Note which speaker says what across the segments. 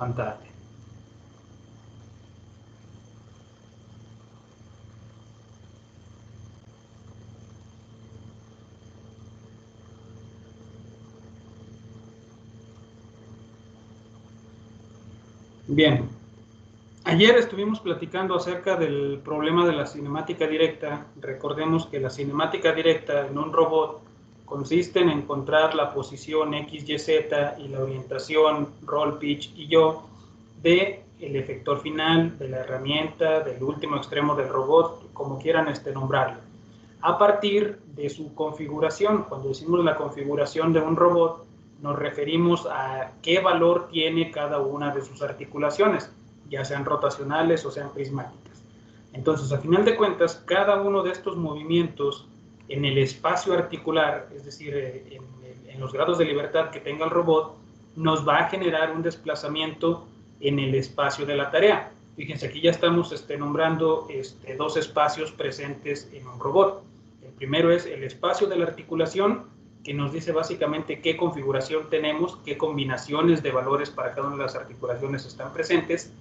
Speaker 1: pantalla. Bien, ayer estuvimos platicando acerca del problema de la cinemática directa. Recordemos que la cinemática directa en un robot consiste en encontrar la posición X, Y, Z y la orientación, roll, pitch y yaw de el efector final, de la herramienta, del último extremo del robot, como quieran nombrarlo, a partir de su configuración. Cuando decimos la configuración de un robot, nos referimos a qué valor tiene cada una de sus articulaciones, ya sean rotacionales o sean prismáticas. Entonces, a final de cuentas, cada uno de estos movimientos en el espacio articular, es decir, en los grados de libertad que tenga el robot, nos va a generar un desplazamiento en el espacio de la tarea. Fíjense, aquí ya estamos nombrando dos espacios presentes en un robot. El primero es el espacio de la articulación, que nos dice básicamente qué configuración tenemos, qué combinaciones de valores para cada una de las articulaciones están presentes,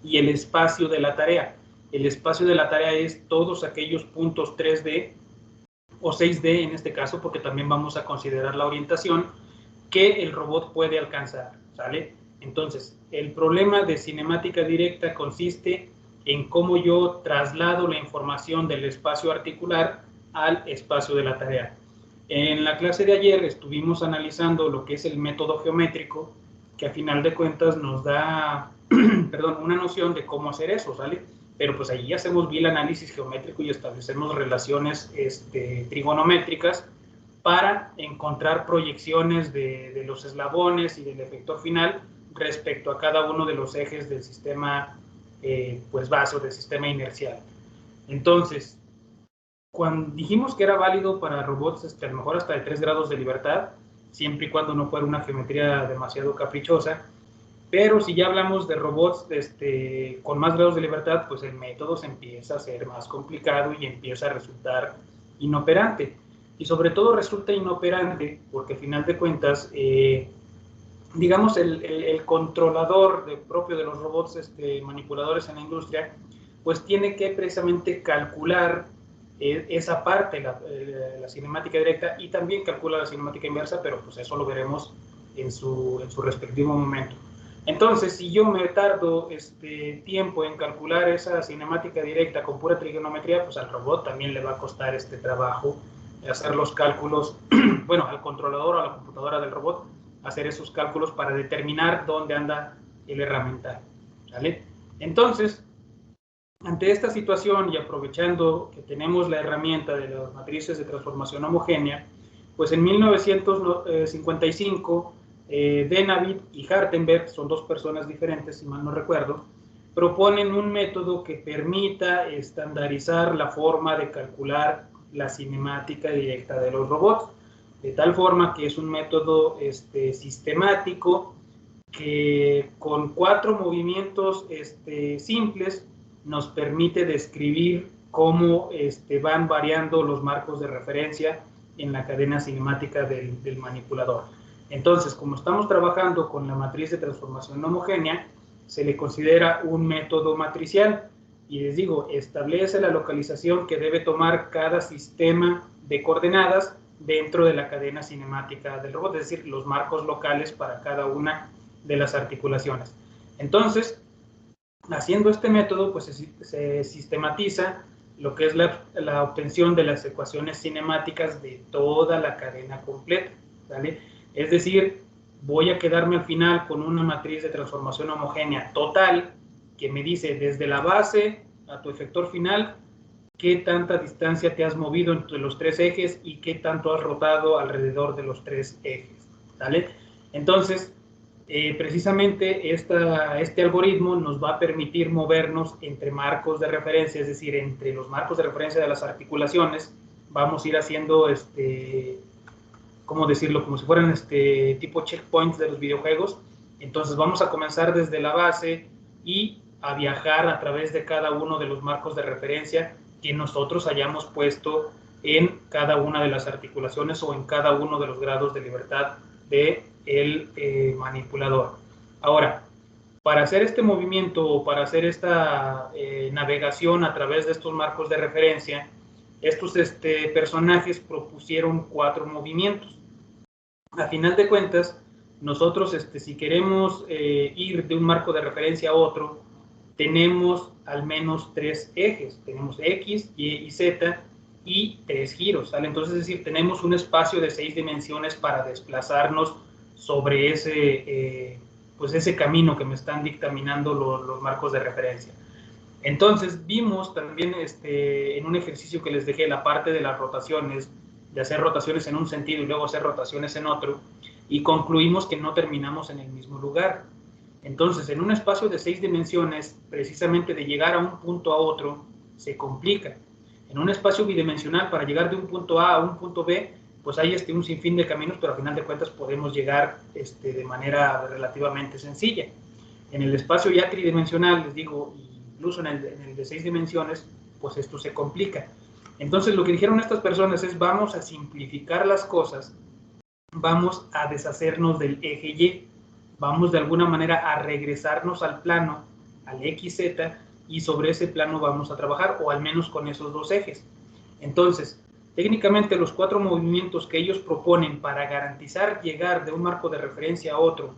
Speaker 1: y el espacio de la tarea. El espacio de la tarea es todos aquellos puntos 3D o 6D en este caso, porque también vamos a considerar la orientación que el robot puede alcanzar, ¿sale? Entonces, el problema de cinemática directa consiste en cómo yo traslado la información del espacio articular al espacio de la tarea. En la clase de ayer estuvimos analizando lo que es el método geométrico, que a final de cuentas nos da una noción de cómo hacer eso, ¿sale? Pero pues ahí hacemos bien el análisis geométrico y establecemos relaciones trigonométricas para encontrar proyecciones de los eslabones y del efector final respecto a cada uno de los ejes del sistema base o del sistema inercial. Entonces, cuando dijimos que era válido para robots a lo mejor hasta de 3 grados de libertad, siempre y cuando no fuera una geometría demasiado caprichosa, pero si ya hablamos de robots con más grados de libertad, pues el método se empieza a ser más complicado y empieza a resultar inoperante. Y sobre todo resulta inoperante porque al final de cuentas, digamos, el controlador propio de los robots manipuladores en la industria, pues tiene que precisamente calcular esa parte, la cinemática directa, y también calcula la cinemática inversa, pero pues eso lo veremos en su respectivo momento. Entonces, si yo me tardo tiempo en calcular esa cinemática directa con pura trigonometría, pues al robot también le va a costar trabajo hacer los cálculos, bueno, al controlador o a la computadora del robot, hacer esos cálculos para determinar dónde anda el herramental, ¿vale? Entonces, ante esta situación y aprovechando que tenemos la herramienta de las matrices de transformación homogénea, pues en 1955 Denavit y Hartenberg, son dos personas diferentes si mal no recuerdo, proponen un método que permita estandarizar la forma de calcular la cinemática directa de los robots, de tal forma que es un método sistemático que con 4 movimientos simples nos permite describir cómo van variando los marcos de referencia en la cadena cinemática del manipulador. Entonces, como estamos trabajando con la matriz de transformación homogénea, se le considera un método matricial. Y les digo, establece la localización que debe tomar cada sistema de coordenadas dentro de la cadena cinemática del robot, es decir, los marcos locales para cada una de las articulaciones. Entonces, haciendo este método, pues se sistematiza lo que es la obtención de las ecuaciones cinemáticas de toda la cadena completa, ¿vale? Es decir, voy a quedarme al final con una matriz de transformación homogénea total que me dice desde la base a tu efector final qué tanta distancia te has movido entre los 3 ejes y qué tanto has rotado alrededor de los 3 ejes, ¿vale? Entonces, precisamente este algoritmo nos va a permitir movernos entre marcos de referencia, es decir, entre los marcos de referencia de las articulaciones. Vamos a ir haciendo, ¿cómo decirlo? Como si fueran tipo checkpoints de los videojuegos. Entonces vamos a comenzar desde la base y a viajar a través de cada uno de los marcos de referencia que nosotros hayamos puesto en cada una de las articulaciones o en cada uno de los grados de libertad del manipulador. Ahora, Para hacer este movimiento o para hacer esta navegación a través de estos marcos de referencia, estos personajes propusieron 4 movimientos. A final de cuentas, nosotros si queremos ir de un marco de referencia a otro, tenemos al menos 3 ejes. Tenemos X, Y y Z y 3 giros, ¿sale? Entonces, es decir, tenemos un espacio de 6 dimensiones para desplazarnos sobre ese pues ese camino que me están dictaminando los marcos de referencia. Entonces vimos también en un ejercicio que les dejé la parte de las rotaciones, de hacer rotaciones en un sentido y luego hacer rotaciones en otro, y concluimos que no terminamos en el mismo lugar. Entonces, en un espacio de 6 dimensiones, precisamente de llegar a un punto a otro, se complica. En un espacio bidimensional, para llegar de un punto A a un punto B, pues hay un sinfín de caminos, pero a final de cuentas podemos llegar de manera relativamente sencilla. En el espacio ya tridimensional, les digo, incluso en el de 6 dimensiones, pues esto se complica. Entonces, lo que dijeron estas personas es, vamos a simplificar las cosas, vamos a deshacernos del eje Y, vamos de alguna manera a regresarnos al plano, al XZ, y sobre ese plano vamos a trabajar, o al menos con esos 2 ejes. Entonces, técnicamente los 4 movimientos que ellos proponen para garantizar llegar de un marco de referencia a otro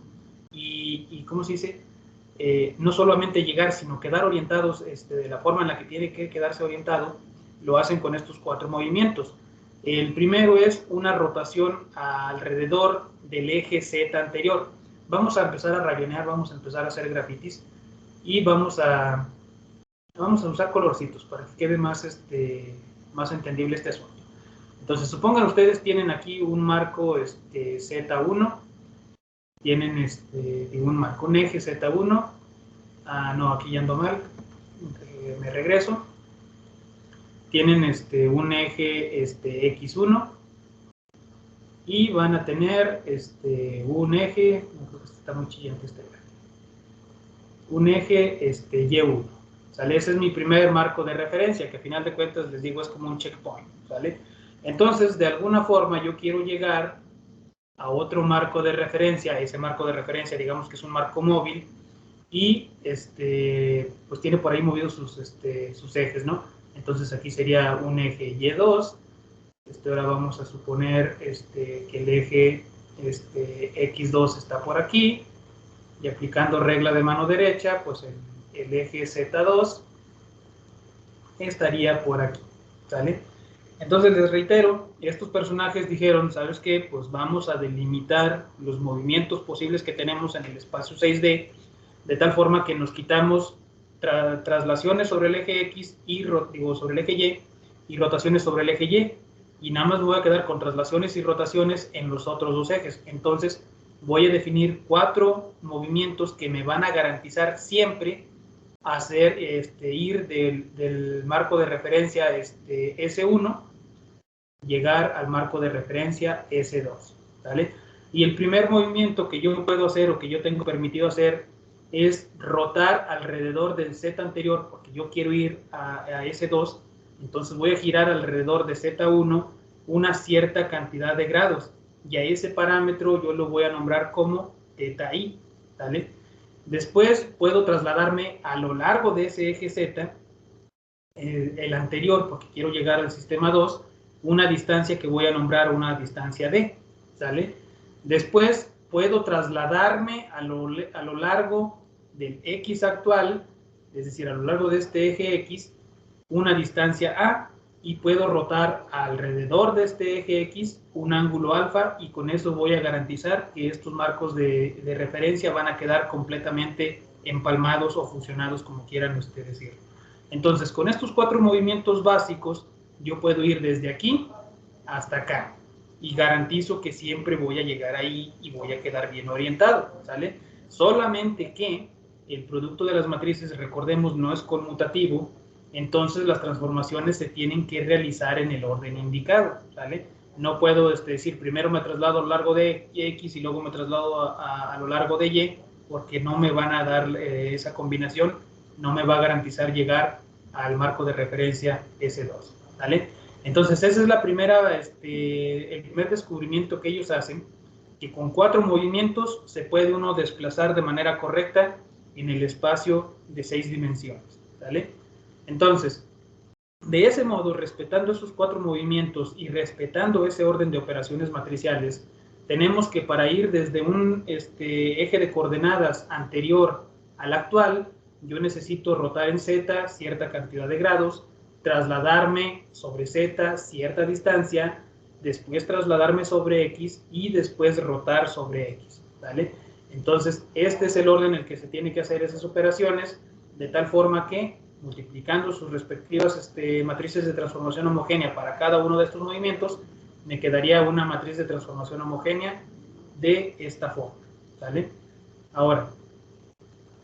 Speaker 1: y ¿cómo se dice? No solamente llegar, sino quedar orientados de la forma en la que tiene que quedarse orientado, lo hacen con estos 4 movimientos. El primero es una rotación alrededor del eje Z anterior. Vamos a empezar a rayonear, vamos a empezar a hacer grafitis y vamos a usar colorcitos para que quede más, más entendible este asunto. Entonces, supongan ustedes tienen aquí un marco Z1, tienen un eje Z1, no, aquí ya ando mal, me regreso, tienen un eje X1 y van a tener un eje, está muy chillante un eje Y1, ¿sale? Ese es mi primer marco de referencia, que a final de cuentas les digo es como un checkpoint, ¿sale? Entonces, de alguna forma yo quiero llegar a otro marco de referencia, ese marco de referencia digamos que es un marco móvil, y pues tiene por ahí movidos sus ejes, ¿no? Entonces aquí sería un eje Y2, ahora vamos a suponer que el eje X2 está por aquí, y aplicando regla de mano derecha, pues el eje Z2 estaría por aquí, ¿sale? Entonces les reitero, estos personajes dijeron, ¿sabes qué? Pues vamos a delimitar los movimientos posibles que tenemos en el espacio 6D, de tal forma que nos quitamos traslaciones sobre el eje X y sobre el eje Y, y rotaciones sobre el eje Y, y nada más me voy a quedar con traslaciones y rotaciones en los otros 2 ejes. Entonces voy a definir 4 movimientos que me van a garantizar siempre hacer ir del marco de referencia S1, llegar al marco de referencia S2, ¿vale? Y el primer movimiento que yo puedo hacer o que yo tengo permitido hacer es rotar alrededor del Z anterior, porque yo quiero ir a S2, entonces voy a girar alrededor de Z1 una cierta cantidad de grados, y a ese parámetro yo lo voy a nombrar como θi, ¿vale? Después puedo trasladarme a lo largo de ese eje Z, el anterior, porque quiero llegar al sistema 2, una distancia que voy a nombrar una distancia D, ¿sale? Después puedo trasladarme a lo largo del X actual, es decir, a lo largo de este eje X, una distancia A, y puedo rotar alrededor de este eje X un ángulo alfa, y con eso voy a garantizar que estos marcos de referencia van a quedar completamente empalmados o fusionados, como quieran ustedes decirlo. Entonces, con estos 4 movimientos básicos, yo puedo ir desde aquí hasta acá, y garantizo que siempre voy a llegar ahí y voy a quedar bien orientado, ¿sale? Solamente que el producto de las matrices, recordemos, no es conmutativo, entonces las transformaciones se tienen que realizar en el orden indicado, ¿sale? No puedo decir, primero me traslado a lo largo de X y luego me traslado a lo largo de Y, porque no me van a dar esa combinación, no me va a garantizar llegar al marco de referencia S2, ¿vale? Entonces, esa es la primera, el primer descubrimiento que ellos hacen, que con 4 movimientos se puede uno desplazar de manera correcta en el espacio de 6 dimensiones, ¿vale? Entonces, de ese modo, respetando esos 4 movimientos y respetando ese orden de operaciones matriciales, tenemos que para ir desde un eje de coordenadas anterior al actual, yo necesito rotar en Z cierta cantidad de grados, trasladarme sobre Z cierta distancia, después trasladarme sobre X y después rotar sobre X, ¿vale? Entonces, este es el orden en el que se tienen que hacer esas operaciones, de tal forma que, multiplicando sus respectivas matrices de transformación homogénea para cada uno de estos movimientos, me quedaría una matriz de transformación homogénea de esta forma, ¿vale? Ahora,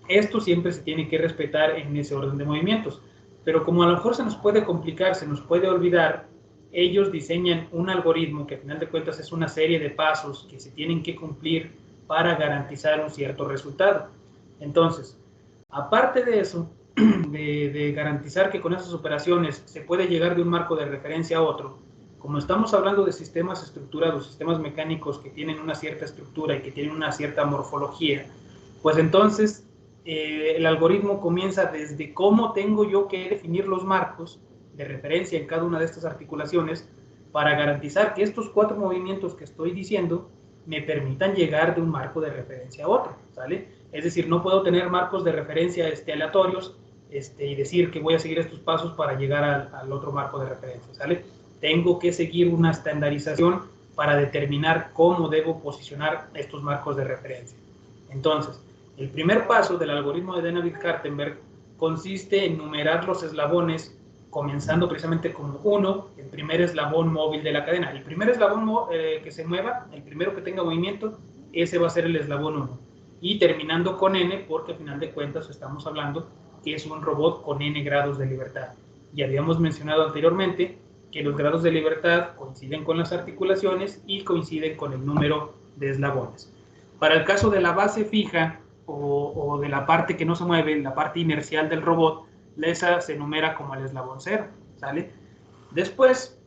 Speaker 1: esto siempre se tiene que respetar en ese orden de movimientos, pero como a lo mejor se nos puede complicar, se nos puede olvidar, ellos diseñan un algoritmo que al final de cuentas es una serie de pasos que se tienen que cumplir para garantizar un cierto resultado. Entonces, aparte de eso, de garantizar que con esas operaciones se puede llegar de un marco de referencia a otro, como estamos hablando de sistemas estructurados, sistemas mecánicos que tienen una cierta estructura y que tienen una cierta morfología, pues entonces el algoritmo comienza desde cómo tengo yo que definir los marcos de referencia en cada una de estas articulaciones para garantizar que estos 4 movimientos que estoy diciendo me permitan llegar de un marco de referencia a otro, ¿sale? Es decir, no puedo tener marcos de referencia aleatorios y decir que voy a seguir estos pasos para llegar al otro marco de referencia, ¿sale? Tengo que seguir una estandarización para determinar cómo debo posicionar estos marcos de referencia. Entonces, el primer paso del algoritmo de Dennavik-Kartenberg consiste en numerar los eslabones, comenzando precisamente como 1, el primer eslabón móvil de la cadena. El primer eslabón que se mueva, el primero que tenga movimiento, ese va a ser el eslabón 1. Y terminando con n, porque al final de cuentas estamos hablando que es un robot con n grados de libertad. Y habíamos mencionado anteriormente que los grados de libertad coinciden con las articulaciones y coinciden con el número de eslabones. Para el caso de la base fija o de la parte que no se mueve, la parte inercial del robot, esa se enumera como el eslabón 0, ¿sale? Después,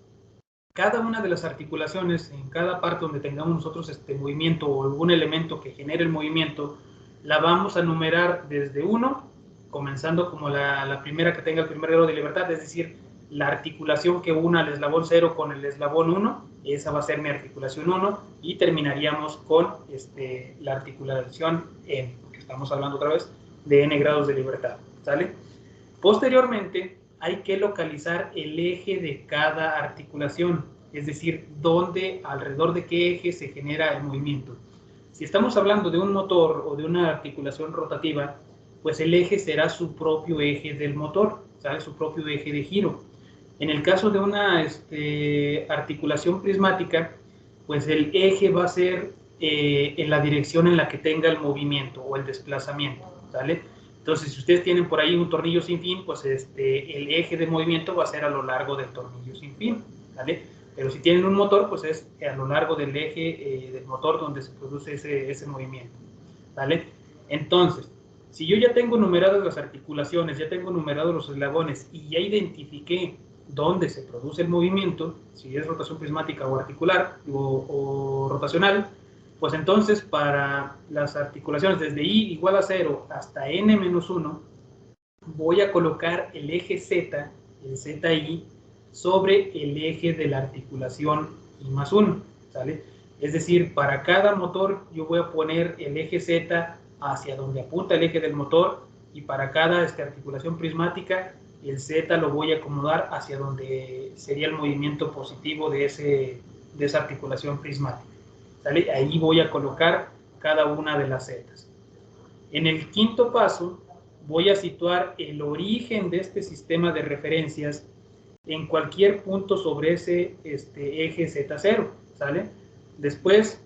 Speaker 1: cada una de las articulaciones, en cada parte donde tengamos nosotros este movimiento o algún elemento que genere el movimiento, la vamos a numerar desde 1, comenzando como la primera que tenga el primer grado de libertad, es decir, la articulación que una al eslabón 0 con el eslabón 1, esa va a ser mi articulación 1, y terminaríamos con la articulación n, porque estamos hablando otra vez de n grados de libertad, ¿sale? Posteriormente, hay que localizar el eje de cada articulación, es decir, alrededor de qué eje se genera el movimiento. Si estamos hablando de un motor o de una articulación rotativa, pues el eje será su propio eje del motor, ¿sabe? Su propio eje de giro. En el caso de una articulación prismática, pues el eje va a ser en la dirección en la que tenga el movimiento o el desplazamiento, ¿sale? Entonces, si ustedes tienen por ahí un tornillo sin fin, pues el eje de movimiento va a ser a lo largo del tornillo sin fin, ¿vale? Pero si tienen un motor, pues es a lo largo del eje del motor donde se produce ese movimiento, ¿vale? Entonces, si yo ya tengo numeradas las articulaciones, ya tengo numerados los eslabones y ya identifiqué dónde se produce el movimiento, si es rotación prismática o articular o rotacional, pues entonces para las articulaciones desde i igual a 0 hasta n menos 1, voy a colocar el eje z, el zi, sobre el eje de la articulación i más 1, ¿sale? Es decir, para cada motor yo voy a poner el eje z hacia donde apunta el eje del motor, y para cada articulación prismática el z lo voy a acomodar hacia donde sería el movimiento positivo de esa articulación prismática, ¿sale? Ahí voy a colocar cada una de las zetas. En el quinto paso voy a situar el origen de este sistema de referencias en cualquier punto sobre ese eje Z0, ¿sale? Después,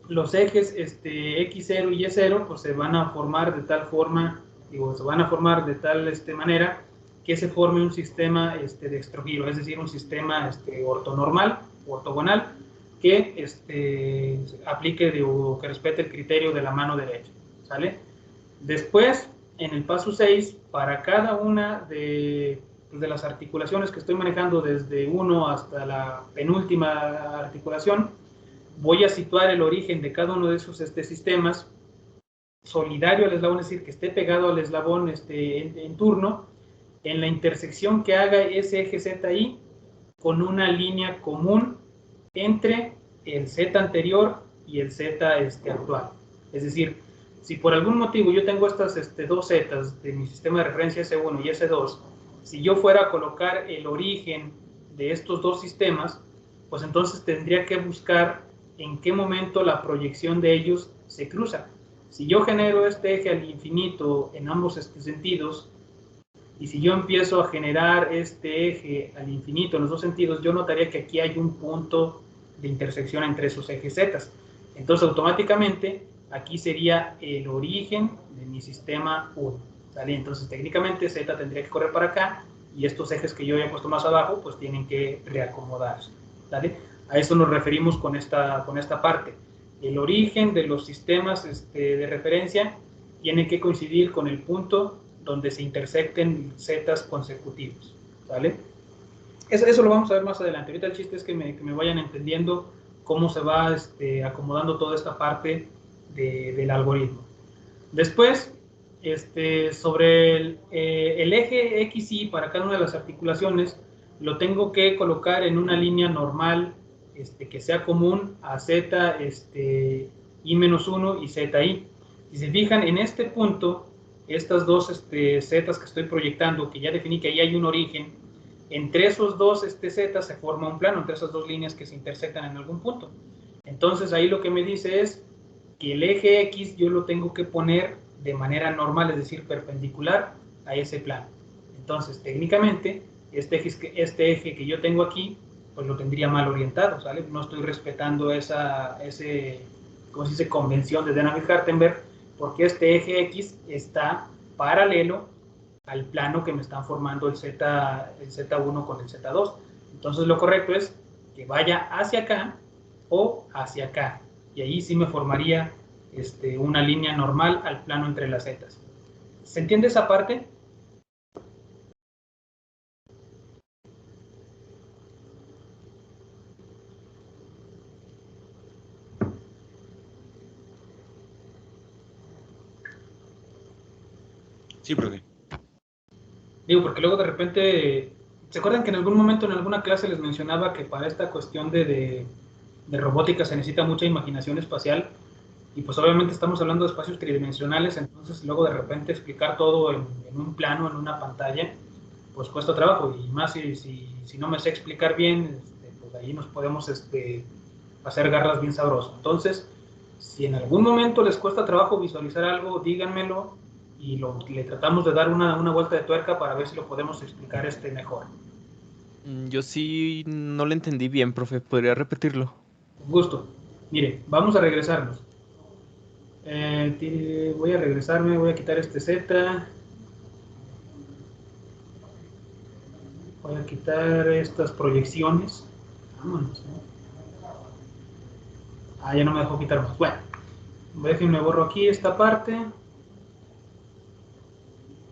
Speaker 1: los ejes X0 y Y0 pues se van a formar de tal forma, se van a formar de tal manera que se forme un sistema de extrogiro, es decir, un sistema ortonormal, ortogonal, que aplique o que respete el criterio de la mano derecha, ¿sale? Después, en el paso 6, para cada una de las articulaciones que estoy manejando desde 1 hasta la penúltima articulación, voy a situar el origen de cada uno de esos sistemas solidario al eslabón, es decir, que esté pegado al eslabón en turno, en la intersección que haga ese eje ZI con una línea común entre el Z anterior y el Z actual. Es decir, si por algún motivo yo tengo estas dos Zetas de mi sistema de referencia S1 y S2, si yo fuera a colocar el origen de estos dos sistemas, pues entonces tendría que buscar en qué momento la proyección de ellos se cruza. Si yo genero este eje al infinito en ambos sentidos, y si yo empiezo a generar este eje al infinito en los dos sentidos, yo notaría que aquí hay un punto de intersección entre esos ejes Z. Entonces, automáticamente, aquí sería el origen de mi sistema 1. ¿Sale? Entonces, técnicamente, Z tendría que correr para acá, y estos ejes que yo había puesto más abajo, pues tienen que reacomodarse. ¿Sale? A eso nos referimos con esta parte. El origen de los sistemas de referencia tiene que coincidir con el punto donde se intersecten zetas consecutivos, ¿vale? Eso lo vamos a ver más adelante. Ahorita el chiste es que me vayan entendiendo cómo se va acomodando toda esta parte del algoritmo. Después, sobre el eje XY para cada una de las articulaciones, lo tengo que colocar en una línea normal que sea común a Z I-1 y ZI. Si se fijan, en este punto, estas dos zetas que estoy proyectando, que ya definí que ahí hay un origen, entre esos dos zetas se forma un plano, entre esas dos líneas que se intersectan en algún punto. Entonces ahí lo que me dice es que el eje X yo lo tengo que poner de manera normal, es decir, perpendicular a ese plano. Entonces, técnicamente, este eje que yo tengo aquí, pues lo tendría mal orientado, ¿sale? No estoy respetando esa ¿cómo se dice?, convención de Dynamic-Hartenberg, porque este eje X está paralelo al plano que me están formando el Z1 con el Z2. Entonces lo correcto es que vaya hacia acá o hacia acá, y ahí sí me formaría una línea normal al plano entre las zetas. ¿Se entiende esa parte?
Speaker 2: Sí, profe.
Speaker 1: Digo, porque luego de repente, ¿se acuerdan que en algún momento en alguna clase les mencionaba que para esta cuestión de robótica se necesita mucha imaginación espacial? Y pues obviamente estamos hablando de espacios tridimensionales, entonces luego de repente explicar todo en un plano, en una pantalla, pues cuesta trabajo, y más si no me sé explicar bien, pues ahí nos podemos hacer garras bien sabrosas. Entonces, si en algún momento les cuesta trabajo visualizar algo, díganmelo, y le tratamos de dar una vuelta de tuerca para ver si lo podemos explicar mejor.
Speaker 3: Yo sí no lo entendí bien, profe. ¿Podría repetirlo?
Speaker 1: Con gusto. Mire, vamos a regresarnos. Voy a regresarme, voy a quitar este Z. Voy a quitar estas proyecciones. Vámonos, ya no me dejó quitar más. Bueno, déjenme borro aquí esta parte.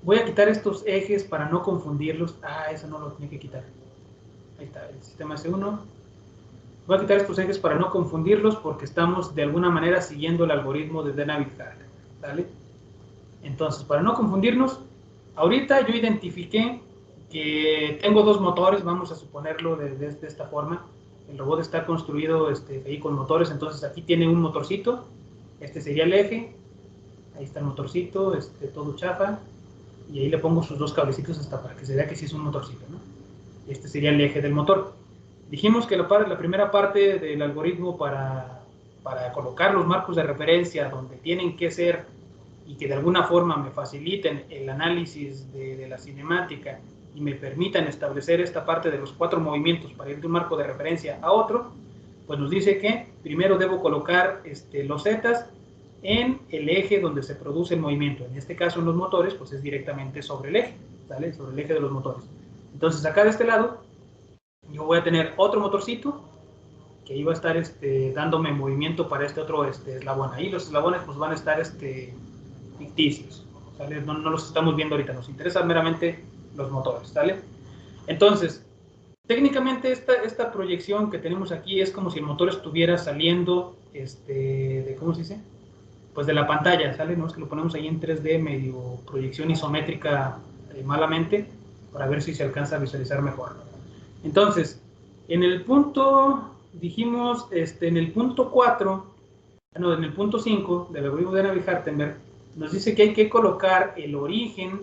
Speaker 1: Voy a quitar estos ejes para no confundirlos. Eso no lo tenía que quitar. Ahí está, el sistema S1. Voy a quitar estos ejes para no confundirlos, porque estamos de alguna manera siguiendo el algoritmo de Dynamic-Hartenberg, ¿vale? Entonces, para no confundirnos, ahorita yo identifiqué que tengo dos motores, vamos a suponerlo de esta forma. El robot está construido ahí con motores, entonces aquí tiene un motorcito, este sería el eje, ahí está el motorcito, todo chafa, y ahí le pongo sus dos cablecitos hasta para que se vea que sí es un motorcito, ¿no? Este sería el eje del motor. Dijimos que la primera parte del algoritmo para colocar los marcos de referencia donde tienen que ser, y que de alguna forma me faciliten el análisis de la cinemática y me permitan establecer esta parte de los 4 movimientos para ir de un marco de referencia a otro, pues nos dice que primero debo colocar los zetas en el eje donde se produce el movimiento. En este caso, en los motores, pues es directamente sobre el eje, ¿sale? Sobre el eje de los motores. Entonces, acá de este lado, yo voy a tener otro motorcito que iba a estar dándome movimiento para este otro eslabón. Ahí los eslabones pues van a estar ficticios, ¿sale? No los estamos viendo ahorita, nos interesan meramente los motores, ¿sale? Entonces, técnicamente esta proyección que tenemos aquí es como si el motor estuviera saliendo ¿cómo se dice? pues de la pantalla, ¿sale? No es que lo ponemos ahí en 3D, medio proyección isométrica malamente, para ver si se alcanza a visualizar mejor. Entonces, en el punto, dijimos, en el punto 4, no, en el punto 5 del algoritmo de Navier-Hartenberg, nos dice que hay que colocar el origen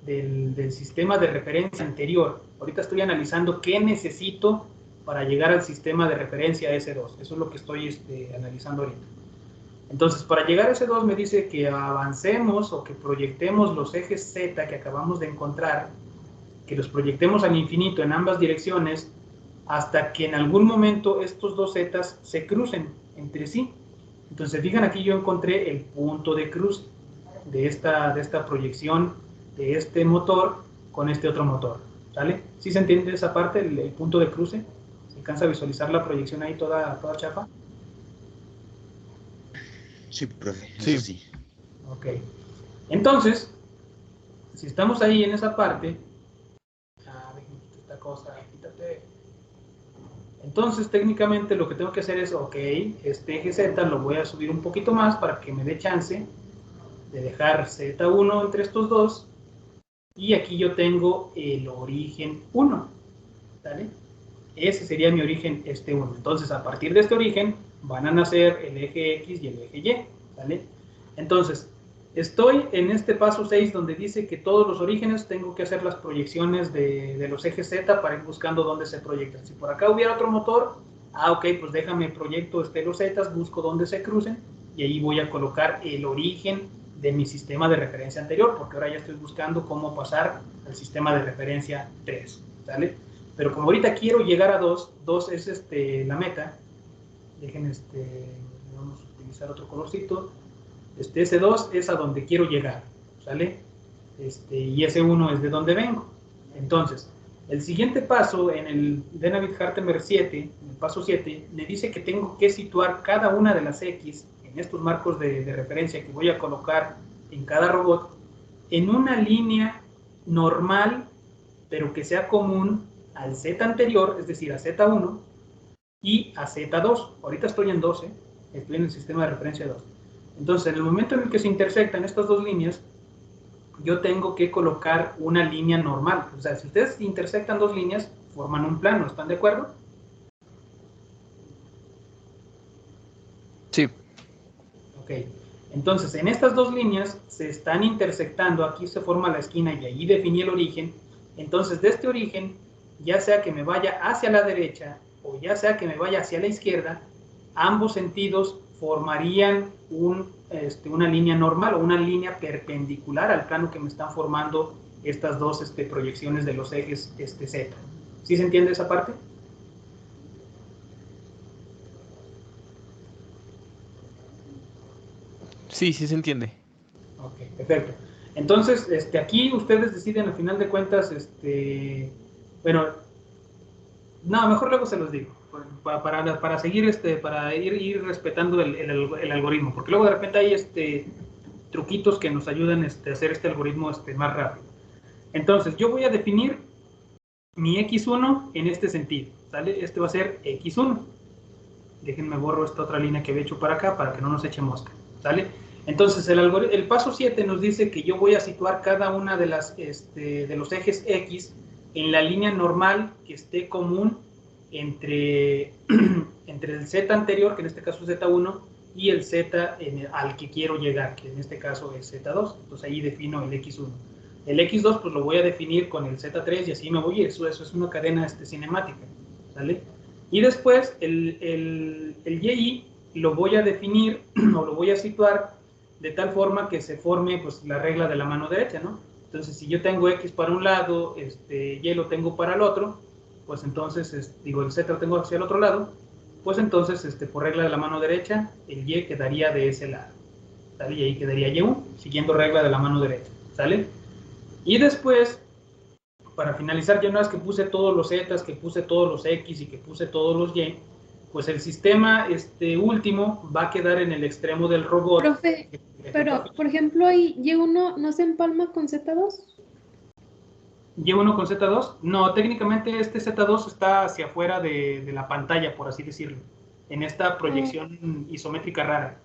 Speaker 1: del sistema de referencia anterior. Ahorita estoy analizando qué necesito para llegar al sistema de referencia S2. Eso es lo que estoy analizando ahorita. Entonces, para llegar a S2 me dice que avancemos o que proyectemos los ejes Z que acabamos de encontrar, que los proyectemos al infinito en ambas direcciones, hasta que en algún momento estos dos zetas se crucen entre sí. Entonces, fijan, aquí yo encontré el punto de cruce de esta proyección de este motor con este otro motor, ¿sale? ¿Sí se entiende esa parte, el punto de cruce? ¿Se alcanza a visualizar la proyección ahí toda chafa?
Speaker 2: Sí, profe,
Speaker 3: Sí.
Speaker 2: eso sí.
Speaker 1: Ok. Entonces, si estamos ahí en esa parte, esta cosa, quítate. Entonces, técnicamente lo que tengo que hacer es, ok, este eje Z lo voy a subir un poquito más para que me dé chance de dejar Z1 entre estos dos, y aquí yo tengo el origen 1, ¿vale? Ese sería mi origen 1. Entonces, a partir de este origen van a nacer el eje X y el eje Y, ¿vale? Entonces, estoy en este paso 6 donde dice que todos los orígenes tengo que hacer las proyecciones de los ejes Z para ir buscando dónde se proyectan. Si por acá hubiera otro motor, ok, pues déjame proyecto los Z, busco dónde se crucen y ahí voy a colocar el origen de mi sistema de referencia anterior, porque ahora ya estoy buscando cómo pasar al sistema de referencia 3, ¿vale? Pero como ahorita quiero llegar a 2, 2 es la meta, dejen vamos a utilizar otro colorcito, ese 2 es a donde quiero llegar, ¿sale? Y ese 1 es de donde vengo. Entonces, el siguiente paso en el de Navier-Hartenberg 7, en el paso 7, me dice que tengo que situar cada una de las X en estos marcos de referencia que voy a colocar en cada robot en una línea normal, pero que sea común al Z anterior, es decir, a Z1 y a Z2. Ahorita estoy en 12, estoy en el sistema de referencia 2. Entonces, en el momento en el que se intersectan estas dos líneas, yo tengo que colocar una línea normal. O sea, si ustedes intersectan dos líneas, forman un plano, ¿están de acuerdo?
Speaker 3: Sí.
Speaker 1: Ok. Entonces, en estas dos líneas se están intersectando, aquí se forma la esquina y allí definí el origen. Entonces, de este origen, ya sea que me vaya hacia la derecha o ya sea que me vaya hacia la izquierda, ambos sentidos formarían una línea normal o una línea perpendicular al plano que me están formando estas dos proyecciones de los ejes Z. ¿Sí se entiende esa parte?
Speaker 3: Sí, sí se entiende.
Speaker 1: Ok, perfecto. Entonces, aquí ustedes deciden al final de cuentas, bueno, no, mejor luego se los digo, para seguir, para ir respetando el algoritmo, porque luego de repente hay truquitos que nos ayudan a hacer este algoritmo más rápido. Entonces, yo voy a definir mi X1 en este sentido, ¿sale? Este va a ser X1. Déjenme borro esta otra línea que había hecho para acá para que no nos eche mosca, ¿sale? Entonces, el paso 7 nos dice que yo voy a situar cada una de los ejes X en la línea normal que esté común entre el Z anterior, que en este caso es Z1, y el Z al que quiero llegar, que en este caso es Z2. Entonces ahí defino el X1. El X2 pues lo voy a definir con el Z3 y así me voy. Eso es una cadena cinemática, ¿sale? Y después el YI lo voy a definir o lo voy a situar de tal forma que se forme pues la regla de la mano derecha, ¿no? Entonces, si yo tengo X para un lado, Y lo tengo para el otro, pues entonces, el Z lo tengo hacia el otro lado, pues entonces, por regla de la mano derecha, el Y quedaría de ese lado, ¿sale? Y ahí quedaría Y1, siguiendo regla de la mano derecha, ¿sale? Y después, para finalizar, ya una vez que puse todos los Z, que puse todos los X y que puse todos los Y, pues el sistema último va a quedar en el extremo del robot.
Speaker 4: Profe, pero, por ejemplo, ahí Y1 no se empalma con Z2.
Speaker 1: ¿Y1 con Z2? No, técnicamente este Z2 está hacia afuera de la pantalla, por así decirlo, en esta proyección isométrica rara.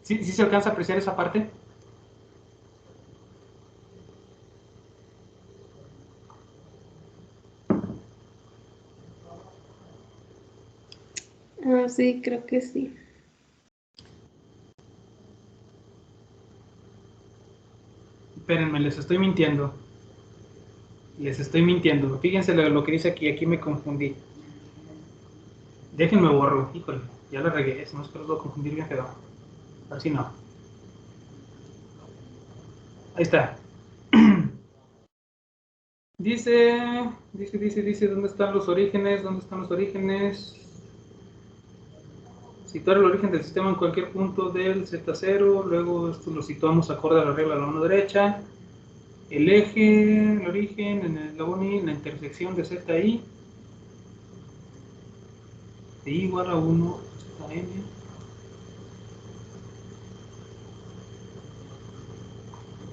Speaker 1: ¿Sí se alcanza a apreciar esa parte?
Speaker 4: Ah, sí, creo que sí.
Speaker 1: Espérenme, les estoy mintiendo. Les estoy mintiendo. Fíjense lo que dice aquí. Aquí me confundí. Déjenme borro. Híjole, ya lo regué. Si no es que los voy a confundir bien quedó. A ver si no. Ahí está. Dice, ¿dónde están los orígenes? ¿Dónde están los orígenes? Situar el origen del sistema en cualquier punto del Z0, luego esto lo situamos acorde a la regla de la mano derecha. El eje, el origen, en el eslabón Y, la intersección de ZI, de I igual a 1 hasta N.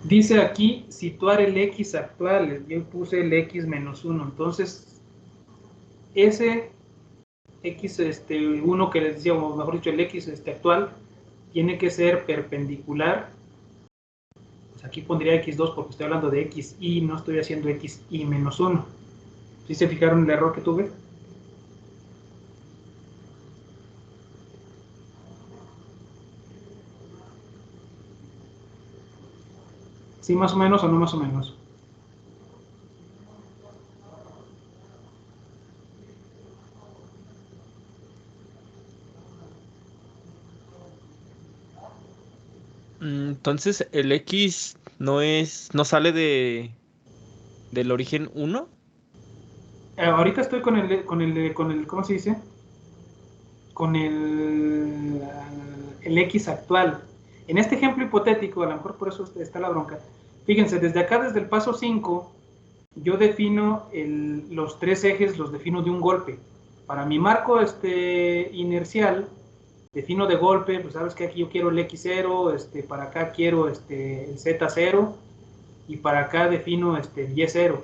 Speaker 1: Dice aquí situar el X actual, yo puse el X menos 1, entonces ese X 1 que les decía, o mejor dicho, el X actual, tiene que ser perpendicular. Pues aquí pondría X2 porque estoy hablando de XY, no estoy haciendo XY menos 1. ¿Sí se fijaron el error que tuve? ¿Sí más o menos o no más o menos?
Speaker 3: Entonces, el X no sale del origen 1.
Speaker 1: Ahorita estoy con el, ¿cómo se dice? Con el X actual. En este ejemplo hipotético, a lo mejor por eso está la bronca. Fíjense, desde acá, desde el paso 5, yo defino los tres ejes, los defino de un golpe. Para mi marco inercial, defino de golpe, pues sabes que aquí yo quiero el X0, para acá quiero el Z0, y para acá defino el Y0.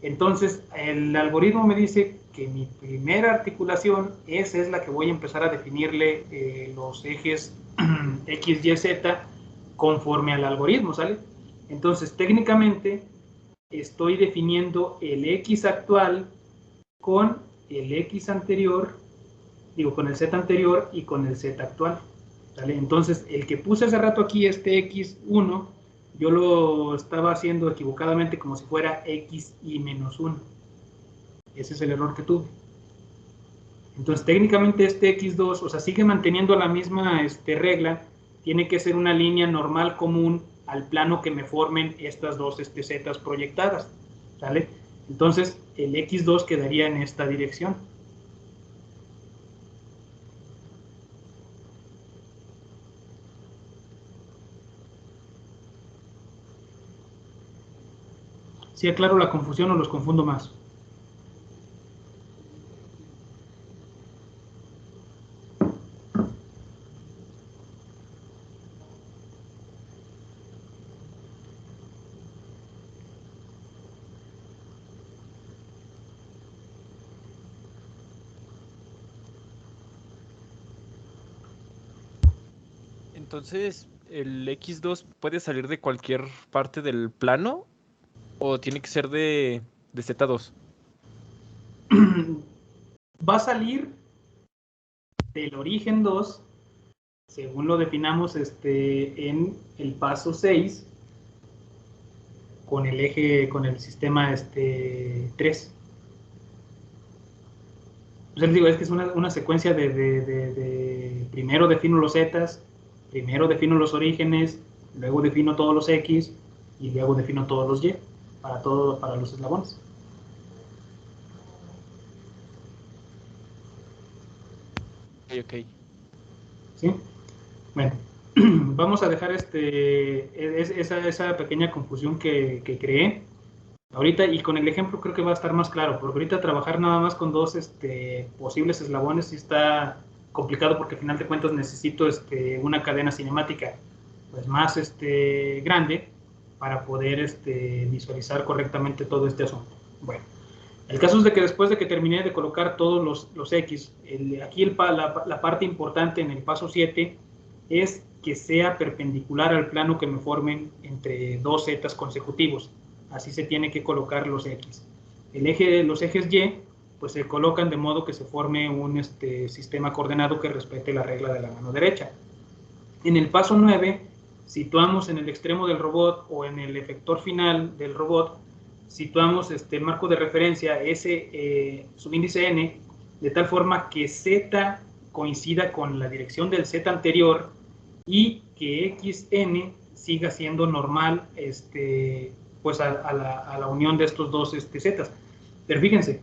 Speaker 1: Entonces, el algoritmo me dice que mi primera articulación, esa es la que voy a empezar a definirle los ejes X, Y, Z conforme al algoritmo, ¿sale? Entonces, técnicamente, estoy definiendo el X actual con el X anterior, digo, con el Z anterior y con el Z actual, ¿sale? Entonces, el que puse hace rato aquí, X1, yo lo estaba haciendo equivocadamente como si fuera XY menos 1. Ese es el error que tuve. Entonces, técnicamente X2, o sea, sigue manteniendo la misma regla, tiene que ser una línea normal común al plano que me formen estas dos zetas proyectadas, ¿sale? Entonces, el X2 quedaría en esta dirección. ¿Sí aclaro la confusión o los confundo más?
Speaker 3: Entonces, ¿el X2 puede salir de cualquier parte del plano o tiene que ser de Z2?
Speaker 1: Va a salir del origen 2, según lo definamos en el paso 6, con el eje, con el sistema 3. Pues les digo, es que es una secuencia de primero defino los zetas, primero defino los orígenes, luego defino todos los X y luego defino todos los Y para los eslabones.
Speaker 3: Ok.
Speaker 1: ¿Sí? Bueno, vamos a dejar esa pequeña confusión que creé ahorita, y con el ejemplo creo que va a estar más claro, porque ahorita trabajar nada más con dos posibles eslabones sí está complicado, porque al final de cuentas necesito una cadena cinemática pues más grande para poder visualizar correctamente todo este asunto. Bueno, el caso es de que después de que terminé de colocar todos los X, aquí la parte importante en el paso 7 es que sea perpendicular al plano que me formen entre dos zetas consecutivos. Así se tiene que colocar los X. Los ejes Y, pues se colocan de modo que se forme un sistema coordenado que respete la regla de la mano derecha. En el paso 9, situamos en el extremo del robot o en el efector final del robot, situamos el marco de referencia S subíndice N, de tal forma que Z coincida con la dirección del Z anterior y que XN siga siendo normal pues a la unión de estos dos Zetas. Pero fíjense,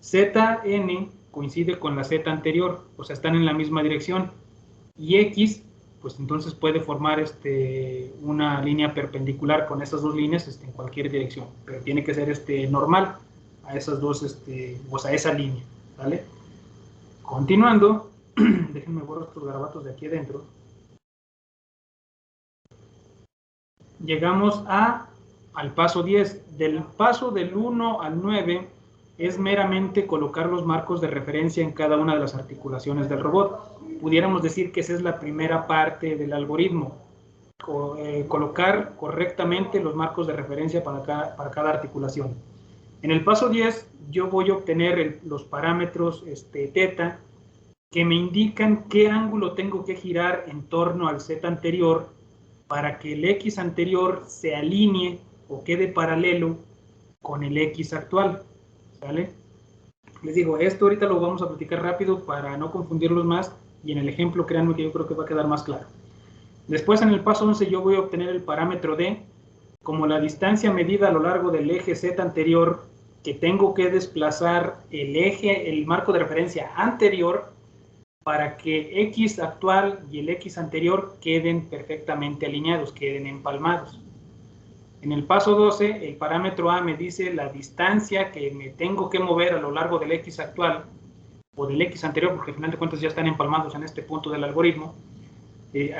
Speaker 1: ZN coincide con la Z anterior, o sea, están en la misma dirección, y X, pues entonces puede formar una línea perpendicular con esas dos líneas en cualquier dirección, pero tiene que ser normal a esas dos, o sea, a esa línea, ¿vale? Continuando, déjenme borrar estos garabatos de aquí adentro. Llegamos al paso 10. Del paso del 1 al 9 es meramente colocar los marcos de referencia en cada una de las articulaciones del robot. Pudiéramos decir que esa es la primera parte del algoritmo. Colocar correctamente los marcos de referencia para cada articulación. En el paso 10 yo voy a obtener los parámetros θ que me indican qué ángulo tengo que girar en torno al Z anterior para que el X anterior se alinee o quede paralelo con el X actual, ¿sale? Les digo, esto ahorita lo vamos a platicar rápido para no confundirlos más, y en el ejemplo créanme que yo creo que va a quedar más claro. Después en el paso 11 yo voy a obtener el parámetro D como la distancia medida a lo largo del eje Z anterior que tengo que desplazar el marco de referencia anterior para que X actual y el X anterior queden perfectamente alineados, queden empalmados. En el paso 12, el parámetro A me dice la distancia que me tengo que mover a lo largo del X actual o del X anterior, porque al final de cuentas ya están empalmados en este punto del algoritmo.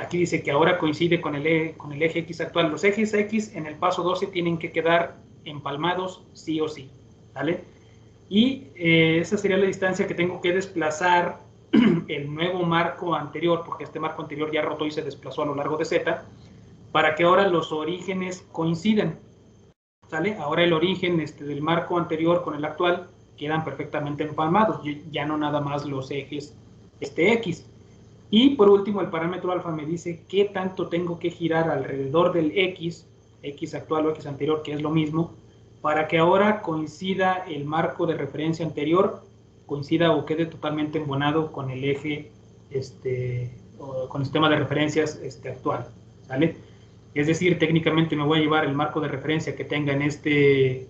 Speaker 1: Aquí dice que ahora coincide con el eje X actual. Los ejes X en el paso 12 tienen que quedar empalmados sí o sí, ¿vale? Y esa sería la distancia que tengo que desplazar el nuevo marco anterior, porque este marco anterior ya rotó y se desplazó a lo largo de Z, para que ahora los orígenes coincidan, ¿sale? Ahora el origen del marco anterior con el actual quedan perfectamente empalmados, ya no nada más los ejes X. Y por último, el parámetro alfa me dice qué tanto tengo que girar alrededor del X actual o X anterior, que es lo mismo, para que ahora coincida el marco de referencia anterior, coincida o quede totalmente embonado con el eje, con el sistema de referencias actual, ¿sale? Es decir, técnicamente me voy a llevar el marco de referencia que tenga en este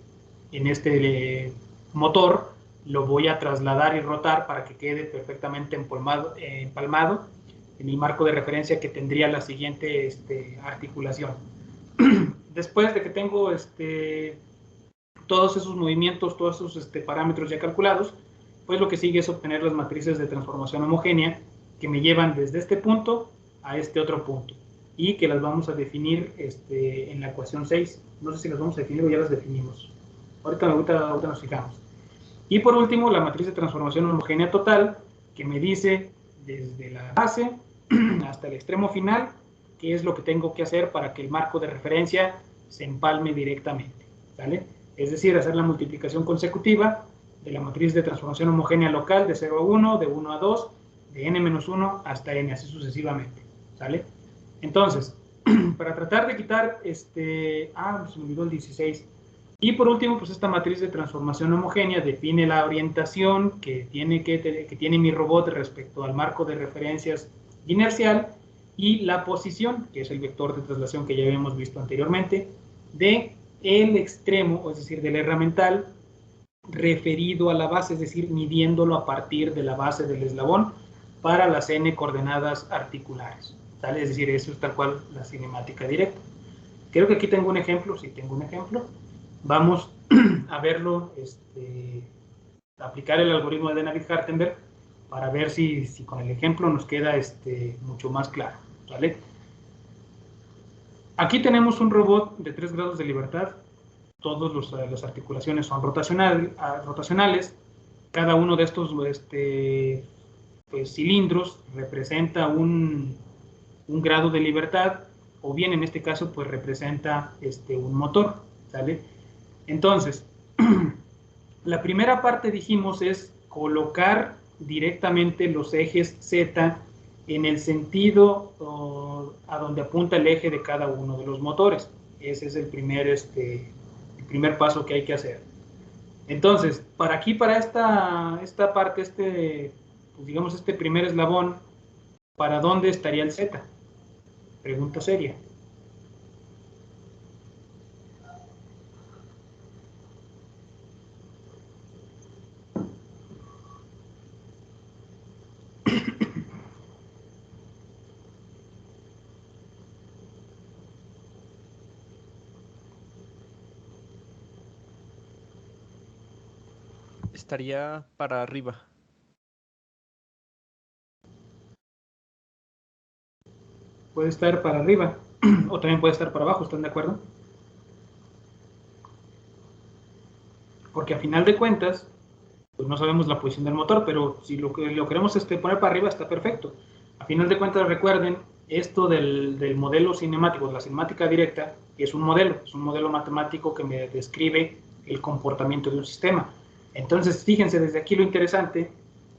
Speaker 1: motor, lo voy a trasladar y rotar para que quede perfectamente empalmado en el marco de referencia que tendría la siguiente articulación. Después de que tengo todos esos movimientos, todos esos parámetros ya calculados, pues lo que sigue es obtener las matrices de transformación homogénea que me llevan desde este punto a este otro punto y que las vamos a definir en la ecuación 6. No sé si las vamos a definir o ya las definimos. Ahorita nos fijamos. Y por último, la matriz de transformación homogénea total, que me dice desde la base hasta el extremo final qué es lo que tengo que hacer para que el marco de referencia se empalme directamente, ¿vale? Es decir, hacer la multiplicación consecutiva de la matriz de transformación homogénea local de 0 a 1, de 1 a 2, de n-1 hasta n, así sucesivamente, ¿sale? Entonces, para tratar de quitar se me olvidó el 16. Y por último, pues esta matriz de transformación homogénea define la orientación que tiene mi robot respecto al marco de referencias inercial y la posición, que es el vector de traslación que ya habíamos visto anteriormente, de el extremo, es decir, del herramental referido a la base, es decir, midiéndolo a partir de la base del eslabón para las n coordenadas articulares, ¿sale? Es decir, eso es tal cual la cinemática directa. Creo que aquí tengo un ejemplo, sí tengo un ejemplo. Vamos a verlo, aplicar el algoritmo de Navier-Hartenberg para ver si con el ejemplo nos queda mucho más claro, ¿vale? Aquí tenemos un robot de 3 grados de libertad. Todas las articulaciones son rotacionales. Cada uno de estos pues, cilindros representa un un grado de libertad, o bien en este caso pues representa un motor, ¿sale? Entonces, la primera parte dijimos es colocar directamente los ejes Z en el sentido a donde apunta el eje de cada uno de los motores. Ese es el primer paso que hay que hacer. Entonces, para esta parte, pues digamos este primer eslabón, ¿para dónde estaría el Z? Pregunta seria.
Speaker 3: Estaría para arriba.
Speaker 1: Puede estar para arriba o también puede estar para abajo, ¿están de acuerdo? Porque a final de cuentas, pues no sabemos la posición del motor, pero si lo queremos poner para arriba está perfecto. A final de cuentas, recuerden, esto del modelo cinemático, de la cinemática directa, es un modelo matemático que me describe el comportamiento de un sistema. Entonces, fíjense desde aquí lo interesante,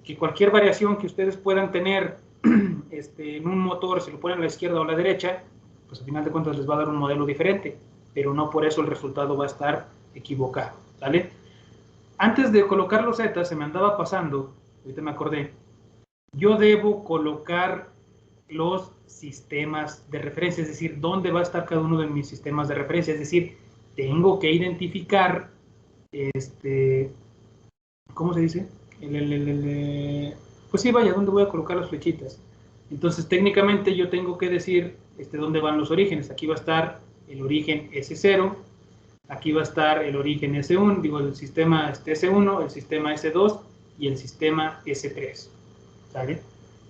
Speaker 1: que cualquier variación que ustedes puedan tener en un motor, si lo ponen a la izquierda o a la derecha, pues a final de cuentas les va a dar un modelo diferente, pero no por eso el resultado va a estar equivocado, ¿vale? Antes de colocar los Z, se me andaba pasando, ahorita me acordé, yo debo colocar los sistemas de referencia, es decir, dónde va a estar cada uno de mis sistemas de referencia, es decir, tengo que identificar, ¿cómo se dice? Pues sí, vaya, ¿dónde voy a colocar las flechitas? Entonces, técnicamente yo tengo que decir dónde van los orígenes. Aquí va a estar el origen S0, aquí va a estar el origen S1, digo, el sistema S1, el sistema S2 y el sistema S3. ¿Sale?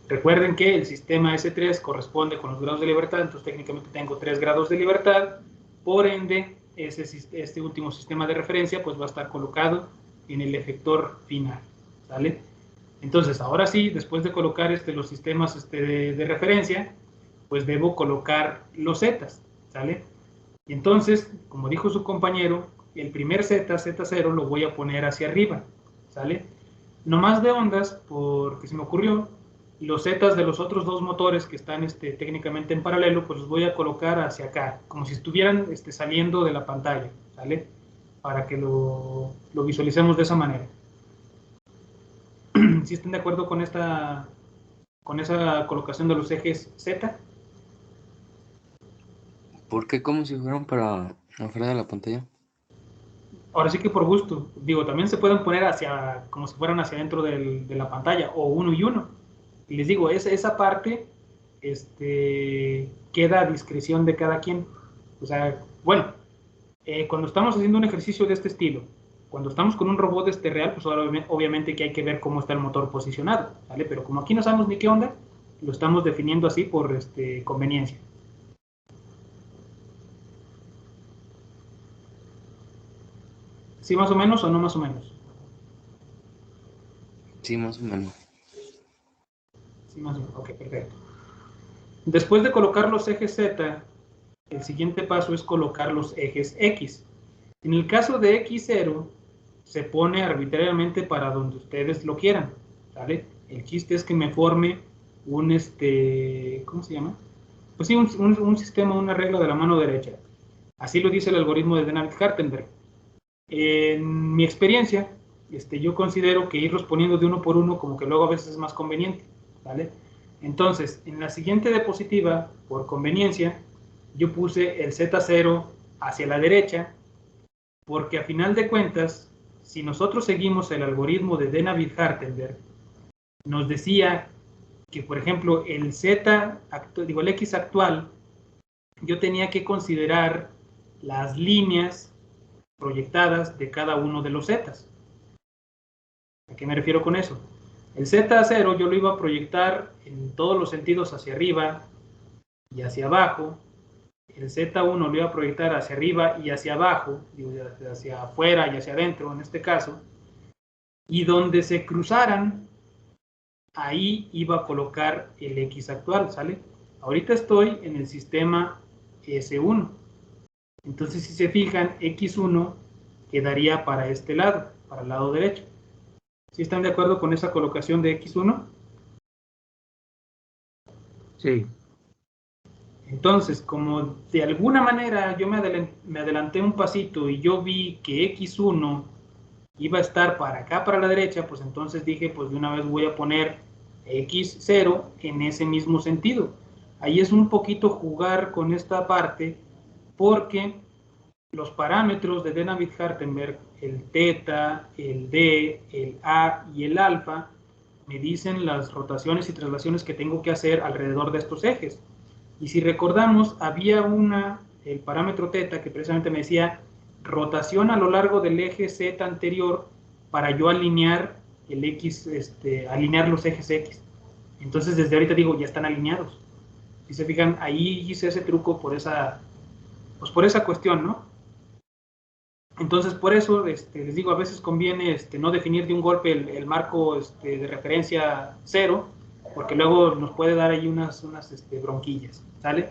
Speaker 1: Recuerden que el sistema S3 corresponde con los grados de libertad, entonces técnicamente tengo 3 grados de libertad, por ende, este último sistema de referencia pues va a estar colocado en el efector final, ¿sale? Entonces, ahora sí, después de colocar los sistemas de referencia, pues debo colocar los zetas, ¿sale? Y entonces, como dijo su compañero, el primer Z, Z0, lo voy a poner hacia arriba, ¿sale? No más de ondas, porque se me ocurrió, los Zetas de los otros dos motores que están técnicamente en paralelo, pues los voy a colocar hacia acá, como si estuvieran saliendo de la pantalla, ¿sale? Para que lo visualicemos de esa manera. ¿Sí están de acuerdo con esa colocación de los ejes Z?
Speaker 2: ¿Por qué como si fueran para afuera de la pantalla?
Speaker 1: Ahora sí que por gusto. Digo, también se pueden poner como si fueran hacia dentro de la pantalla, o uno y uno. Y les digo, esa parte queda a discreción de cada quien. O sea, bueno, cuando estamos haciendo un ejercicio de este estilo, cuando estamos con un robot real, pues obviamente que hay que ver cómo está el motor posicionado, ¿vale? Pero como aquí no sabemos ni qué onda, lo estamos definiendo así por conveniencia. ¿Sí más o menos o no más o menos?
Speaker 2: Sí, más o menos.
Speaker 1: Sí, más o menos. Ok, perfecto. Después de colocar los ejes Z, el siguiente paso es colocar los ejes X. En el caso de X0, se pone arbitrariamente para donde ustedes lo quieran, ¿vale? El chiste es que me forme un, ¿cómo se llama? Pues sí, un sistema, una regla de la mano derecha. Así lo dice el algoritmo de Dennard-Hartenberg. En mi experiencia, yo considero que irlos poniendo de uno por uno como que luego a veces es más conveniente, ¿vale? Entonces, en la siguiente diapositiva, por conveniencia, yo puse el Z0 hacia la derecha, porque a final de cuentas, si nosotros seguimos el algoritmo de Dennard-Hartenberg, nos decía que, por ejemplo, el el X actual, yo tenía que considerar las líneas proyectadas de cada uno de los zetas. ¿A qué me refiero con eso? El Z0 yo lo iba a proyectar en todos los sentidos hacia arriba y hacia abajo. El Z1 lo iba a proyectar hacia arriba y hacia abajo, hacia afuera y hacia adentro en este caso. Y donde se cruzaran, ahí iba a colocar el X actual, ¿sale? Ahorita estoy en el sistema S1. Entonces, si se fijan, X1 quedaría para este lado, para el lado derecho. ¿Sí están de acuerdo con esa colocación de X1?
Speaker 5: Sí.
Speaker 1: Entonces, como de alguna manera yo me adelanté un pasito y yo vi que X1 iba a estar para acá, para la derecha, pues entonces dije, pues de una vez voy a poner X0 en ese mismo sentido. Ahí es un poquito jugar con esta parte, porque los parámetros de David-Hartenberg, el teta, el D, el A y el alfa, me dicen las rotaciones y traslaciones que tengo que hacer alrededor de estos ejes. Y si recordamos, había el parámetro teta que precisamente me decía rotación a lo largo del eje Z anterior para yo alinear el X, alinear los ejes X. Entonces desde ahorita digo, ya están alineados. Si se fijan, ahí hice ese truco por esa cuestión, ¿no? Entonces, por eso les digo, a veces conviene no definir de un golpe el marco de referencia 0, porque luego nos puede dar ahí unas bronquillas, ¿sale?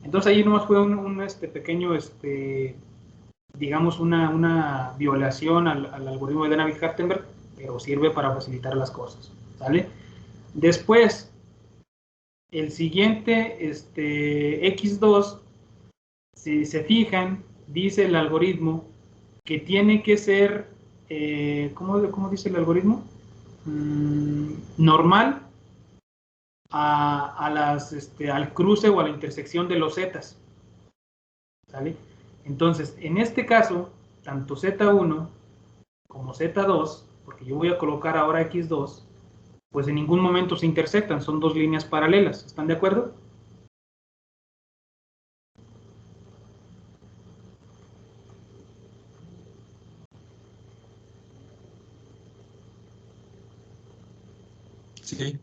Speaker 1: Entonces ahí nomás fue un pequeño, digamos, una violación al algoritmo de David-Hartenberg, pero sirve para facilitar las cosas, ¿sale? Después, el siguiente, X2, si se fijan, dice el algoritmo que tiene que ser, ¿cómo dice el algoritmo? Normal al cruce o a la intersección de los zetas. ¿Sale? Entonces, en este caso, tanto Z1 como Z2, porque yo voy a colocar ahora X2, pues en ningún momento se intersectan, son dos líneas paralelas. ¿Están de acuerdo?
Speaker 2: Sí.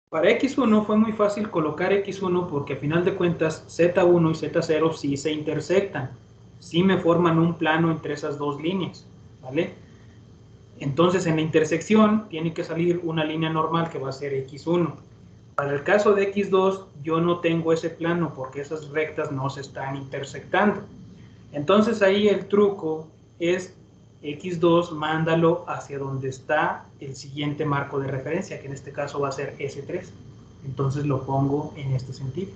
Speaker 1: Para X1 fue muy fácil colocar X1 porque a final de cuentas Z1 y Z0 sí se intersectan, sí me forman un plano entre esas dos líneas, ¿vale? Entonces en la intersección tiene que salir una línea normal que va a ser X1. Para el caso de X2 yo no tengo ese plano porque esas rectas no se están intersectando. Entonces ahí el truco es X2, mándalo hacia donde está el siguiente marco de referencia, que en este caso va a ser S3. Entonces lo pongo en este sentido.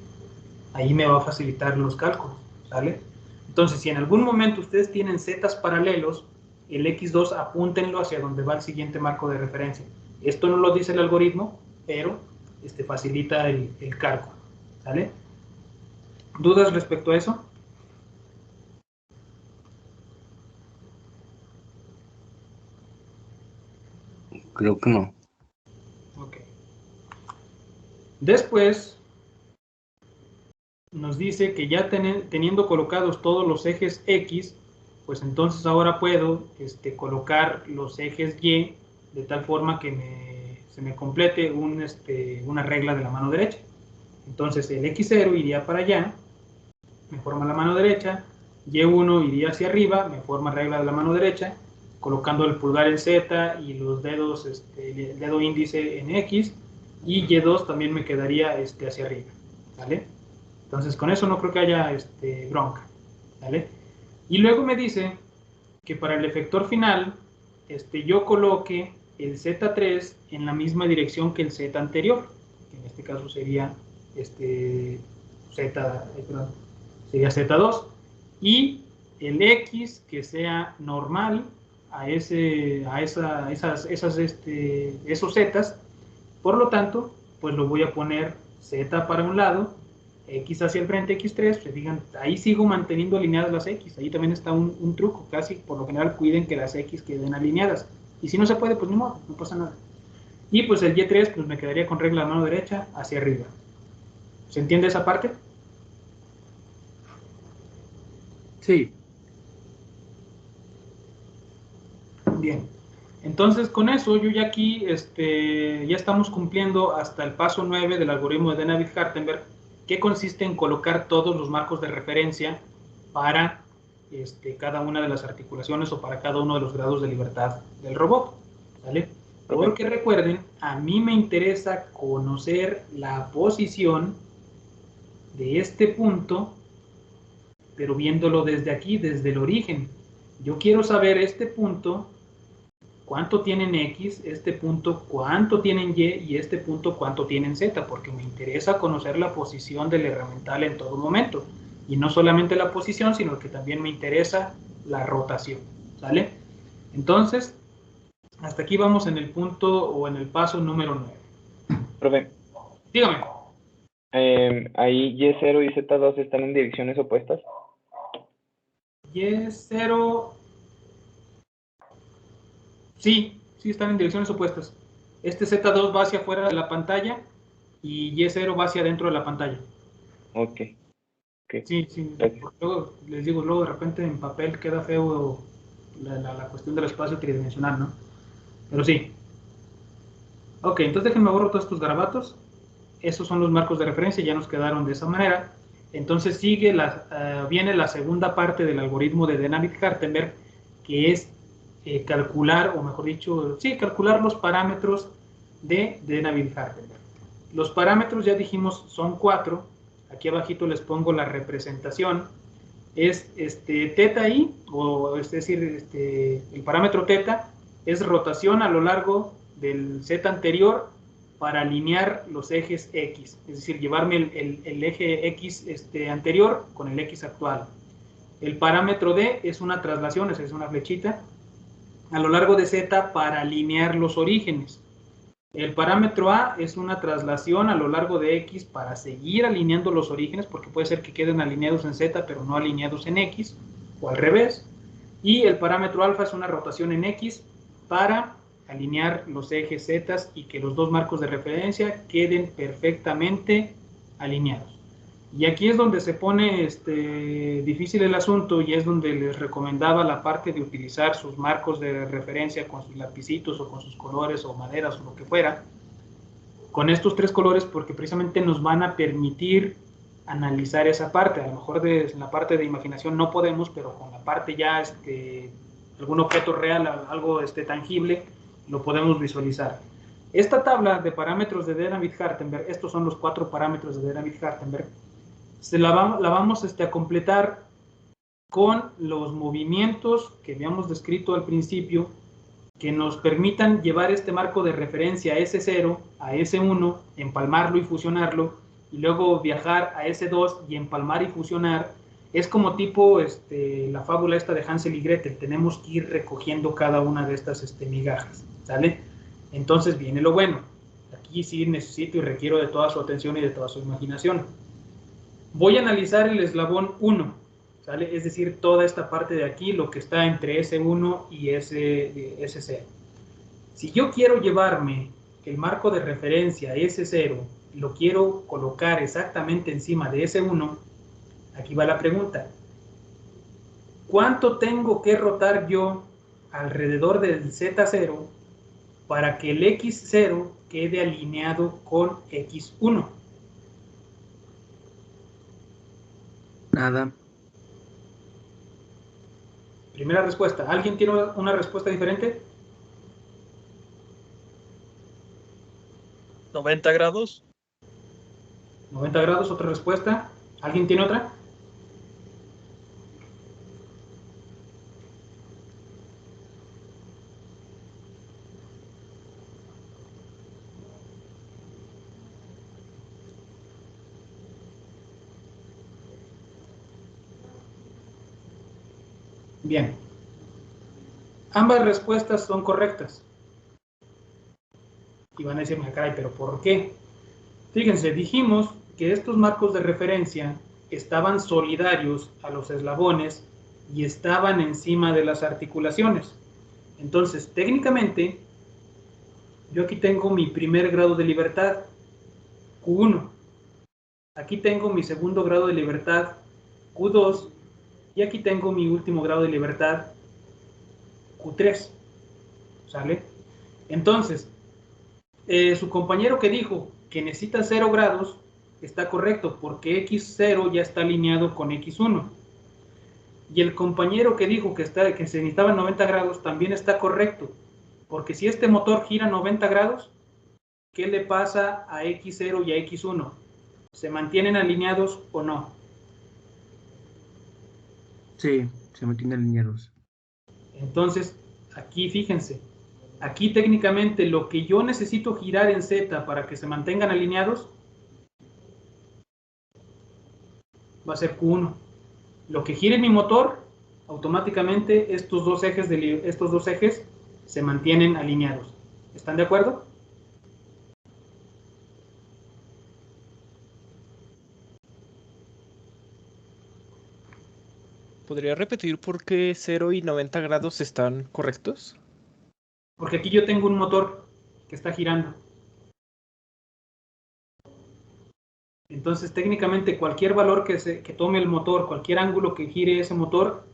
Speaker 1: Ahí me va a facilitar los cálculos, ¿sale? Entonces, si en algún momento ustedes tienen zetas paralelos, el X2 apúntenlo hacia donde va el siguiente marco de referencia. Esto no lo dice el algoritmo, pero facilita el cálculo, ¿sale? ¿Dudas respecto a eso?
Speaker 2: Creo que no.
Speaker 1: Ok. Después nos dice que ya teniendo colocados todos los ejes X, pues entonces ahora puedo colocar los ejes Y de tal forma que se me complete una regla de la mano derecha. Entonces el X0 iría para allá, me forma la mano derecha, Y1 iría hacia arriba, me forma regla de la mano derecha, colocando el pulgar en Z y los dedos, el dedo índice en X, y Y2 también me quedaría hacia arriba, ¿vale? Entonces con eso no creo que haya bronca, ¿vale? Y luego me dice que para el efector final, yo coloque el Z3 en la misma dirección que el Z anterior, que en este caso sería sería Z2, y el X que sea normal a esos Zetas. Por lo tanto, pues lo voy a poner Z para un lado, X hacia el frente, X3, se fijan, ahí sigo manteniendo alineadas las X, ahí también está un truco, casi por lo general cuiden que las X queden alineadas, y si no se puede, pues ni modo, no pasa nada. Y pues el Y3, pues me quedaría con regla de mano derecha hacia arriba. ¿Se entiende esa parte?
Speaker 5: Sí.
Speaker 1: Bien. Entonces, con eso, yo ya aquí, ya estamos cumpliendo hasta el paso 9 del algoritmo de David-Hartenberg, que consiste en colocar todos los marcos de referencia para cada una de las articulaciones o para cada uno de los grados de libertad del robot, ¿vale? Porque recuerden, a mí me interesa conocer la posición de este punto, pero viéndolo desde aquí, desde el origen. Yo quiero saber este punto, cuánto tienen X, este punto, cuánto tienen Y, y este punto, cuánto tienen Z, porque me interesa conocer la posición del herramental en todo momento. Y no solamente la posición, sino que también me interesa la rotación, ¿sale? Entonces, hasta aquí vamos en el punto o en el paso número 9.
Speaker 6: Profe,
Speaker 1: Dígame.
Speaker 6: ahí Y0 y Z2 están en direcciones opuestas.
Speaker 1: Y0, sí, están en direcciones opuestas. Este Z2 va hacia afuera de la pantalla y Y0 va hacia adentro de la pantalla.
Speaker 6: Ok.
Speaker 1: Sí,
Speaker 6: Gracias.
Speaker 1: luego, les digo, luego de repente en papel queda feo la cuestión del espacio tridimensional, ¿no? Pero sí. Ok, entonces déjenme borro todos estos garabatos. Esos son los marcos de referencia, ya nos quedaron de esa manera. Entonces viene la segunda parte del algoritmo de Dynamic-Hartenberg, que es calcular, o mejor dicho, sí, calcular los parámetros de Dynamic-Hartenberg. Los parámetros, ya dijimos, son 4. Aquí abajito les pongo la representación. Es teta i, o es decir, el parámetro teta es rotación a lo largo del z anterior para alinear los ejes X, es decir, llevarme el eje X anterior con el X actual. El parámetro D es una traslación, es una flechita, a lo largo de Z para alinear los orígenes. El parámetro A es una traslación a lo largo de X para seguir alineando los orígenes, porque puede ser que queden alineados en Z, pero no alineados en X, o al revés. Y el parámetro alfa es una rotación en X para alinear los ejes Z y que los dos marcos de referencia queden perfectamente alineados. Y aquí es donde se pone difícil el asunto, y es donde les recomendaba la parte de utilizar sus marcos de referencia con sus lapicitos o con sus colores o maderas o lo que fuera, con estos 3 colores, porque precisamente nos van a permitir analizar esa parte. A lo mejor en la parte de imaginación no podemos, pero con la parte ya algún objeto real, algo tangible, lo podemos visualizar. Esta tabla de parámetros de Dynamic-Hartenberg, estos son los 4 parámetros de Dynamic-Hartenberg, la vamos a completar con los movimientos que habíamos descrito al principio, que nos permitan llevar este marco de referencia a S0, a S1, empalmarlo y fusionarlo, y luego viajar a S2 y empalmar y fusionar. Es como tipo la fábula esta de Hansel y Gretel, tenemos que ir recogiendo cada una de estas migajas, ¿sale? Entonces viene lo bueno. Aquí sí necesito y requiero de toda su atención y de toda su imaginación. Voy a analizar el eslabón 1, ¿sale? Es decir, toda esta parte de aquí, lo que está entre S1 y S0. Si yo quiero llevarme el marco de referencia S0, lo quiero colocar exactamente encima de S1, aquí va la pregunta. ¿Cuánto tengo que rotar yo alrededor del Z0 para que el X0 quede alineado con X1?
Speaker 2: Nada.
Speaker 1: Primera respuesta. ¿Alguien tiene una respuesta diferente?
Speaker 7: 90 grados.
Speaker 1: 90 grados, otra respuesta. ¿Alguien tiene otra? Bien. Ambas respuestas son correctas. Y van a decirme, caray, ¿pero por qué? Fíjense, dijimos que estos marcos de referencia estaban solidarios a los eslabones y estaban encima de las articulaciones. Entonces, técnicamente, yo aquí tengo mi primer grado de libertad, Q1. Aquí tengo mi segundo grado de libertad, Q2. Y aquí tengo mi último grado de libertad, Q3. ¿Sale? Entonces, su compañero que dijo que necesita 0 grados está correcto, porque X0 ya está alineado con X1. Y el compañero que dijo que se necesitaban 90 grados también está correcto, Porque si este motor gira 90 grados, ¿qué le pasa a X0 y a X1? ¿Se mantienen alineados o no?
Speaker 5: Sí, se mantienen alineados.
Speaker 1: Entonces, aquí fíjense, aquí técnicamente lo que yo necesito girar en Z para que se mantengan alineados va a ser Q1. Lo que gire mi motor, automáticamente estos dos ejes se mantienen alineados. ¿Están de acuerdo?
Speaker 3: ¿Podría repetir por qué 0 y 90 grados están correctos?
Speaker 1: Porque aquí yo tengo un motor que está girando. Entonces, técnicamente, cualquier valor que tome el motor, cualquier ángulo que gire ese motor,